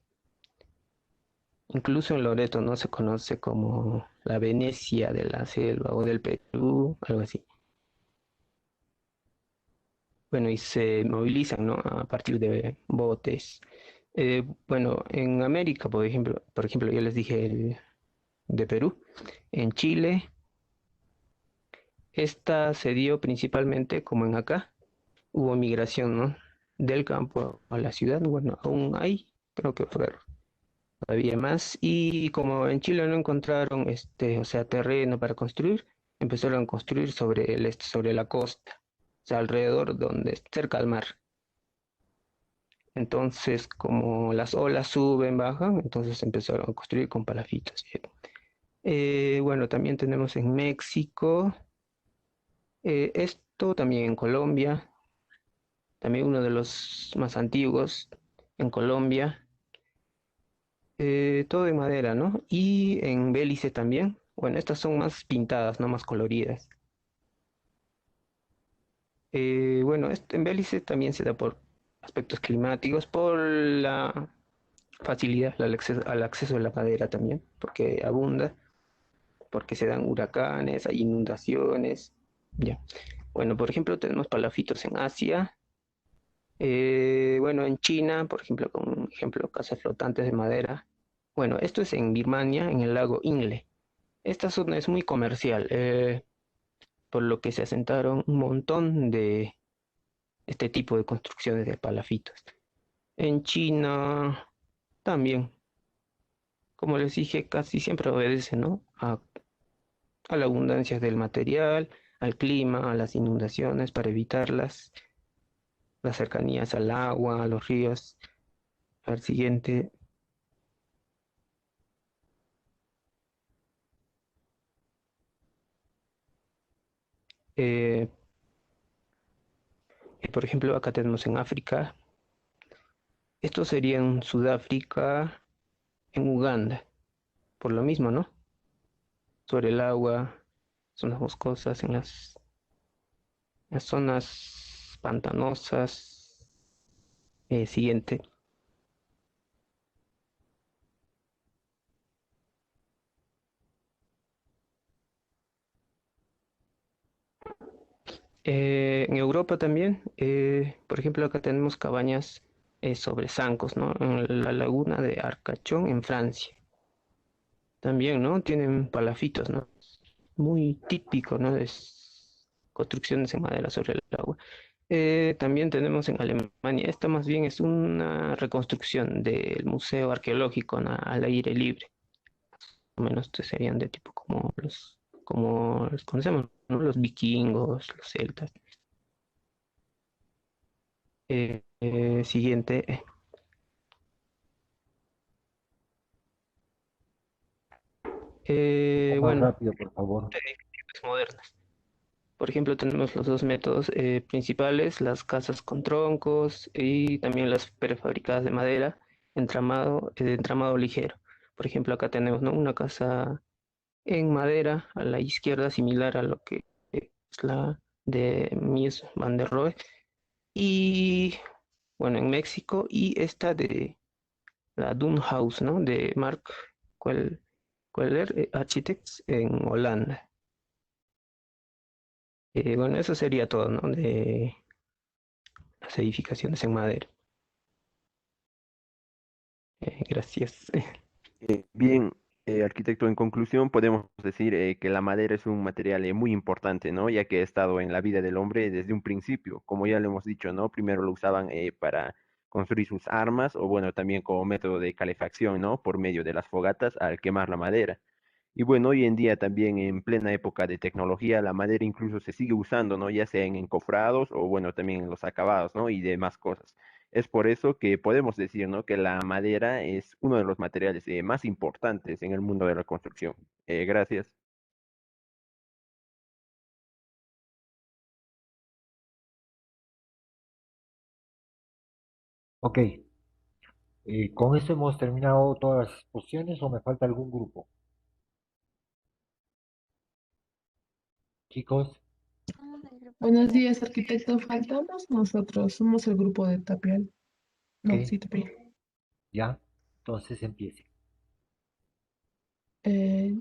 Incluso en Loreto, ¿no?, se conoce como la Venecia de la selva o del Perú, algo así. Bueno, y se movilizan, ¿no?, a partir de botes. Bueno, en América, por ejemplo, yo les dije de Perú. En Chile, esta se dio principalmente como en acá. Hubo migración, ¿no?, del campo a la ciudad. Bueno, aún hay, creo que fue todavía más. Y como en Chile no encontraron, o sea, terreno para construir, empezaron a construir sobre la costa, o sea, alrededor, cerca al mar. Entonces, como las olas suben, bajan, entonces empezaron a construir con palafitos. Bueno, también tenemos en México, esto también en Colombia, también uno de los más antiguos en Colombia, todo de madera, ¿no? Y en Belice también. Bueno, estas son más pintadas, no más coloridas. Bueno, en Belice también se da por aspectos climáticos, por la facilidad al acceso a la madera también, porque abunda, porque se dan huracanes, hay inundaciones. Ya. Bueno, por ejemplo, tenemos palafitos en Asia. Bueno, en China, por ejemplo, con ejemplo, casas flotantes de madera. Bueno, esto es en Birmania, en el lago Inle. Esta zona es muy comercial, por lo que se asentaron un montón de este tipo de construcciones de palafitos. En China también, como les dije, casi siempre obedece, ¿no?, a la abundancia del material, al clima, a las inundaciones para evitarlas, las cercanías al agua, a los ríos. Al siguiente. eh, por ejemplo, acá tenemos en África. Esto sería en Sudáfrica, en Uganda, por lo mismo, ¿no? Sobre el agua, zonas boscosas, en las zonas pantanosas. Siguiente. En Europa también, por ejemplo, acá tenemos cabañas sobre zancos, ¿no? En la laguna de Arcachón, en Francia. También, ¿no?, tienen palafitos, ¿no? Muy típico, ¿no?, de construcciones en madera sobre el agua. También tenemos en Alemania, esta más bien es una reconstrucción del museo arqueológico, ¿no?, al aire libre. Más o menos estos serían de tipo como los conocemos, ¿no?, los vikingos, los celtas. Siguiente. Un poco más Bueno, rápido, por favor. edificaciones modernas. Por ejemplo, tenemos los dos métodos principales, las casas con troncos y también las prefabricadas de madera, entramado ligero. Por ejemplo, acá tenemos, ¿no?, una casa en madera a la izquierda, similar a lo que la de Mies van der Rohe, y bueno, en México, y esta de la House, ¿no? De Mark Queller Architects en Holanda. Bueno, eso sería todo, ¿no? De las edificaciones en madera. Gracias. Bien, arquitecto, en conclusión podemos decir que la madera es un material muy importante, ¿no? Ya que ha estado en la vida del hombre desde un principio, como ya lo hemos dicho, ¿no? Primero lo usaban para construir sus armas o bueno, también como método de calefacción, ¿no? Por medio de las fogatas al quemar la madera. Y bueno, hoy en día también en plena época de tecnología, la madera incluso se sigue usando, ¿no? Ya sea en encofrados o bueno, también en los acabados, ¿no? Y demás cosas. Es por eso que podemos decir, ¿no? Que la madera es uno de los materiales más importantes en el mundo de la construcción. Gracias. Ok, ¿con esto hemos terminado todas las exposiciones o me falta algún grupo? Chicos, Buenos días, arquitecto. Faltamos nosotros, somos el grupo de Tapial. No, ok, sí, Tapial. ya, entonces empiecen. Eh,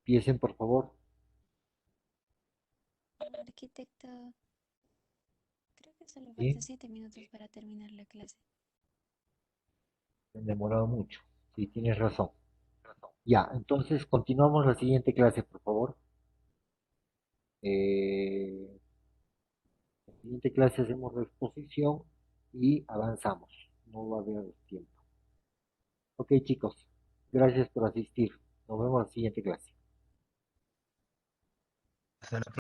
Empiecen, por favor. Hola, arquitecto. Creo que solo falta Sí, 7 minutos para terminar la clase. me han demorado mucho. Sí, tienes razón. Ya, entonces continuamos la siguiente clase, por favor. En la siguiente clase hacemos la exposición y avanzamos. No va a haber tiempo. Ok, chicos, gracias por asistir. Nos vemos en la siguiente clase. Hasta la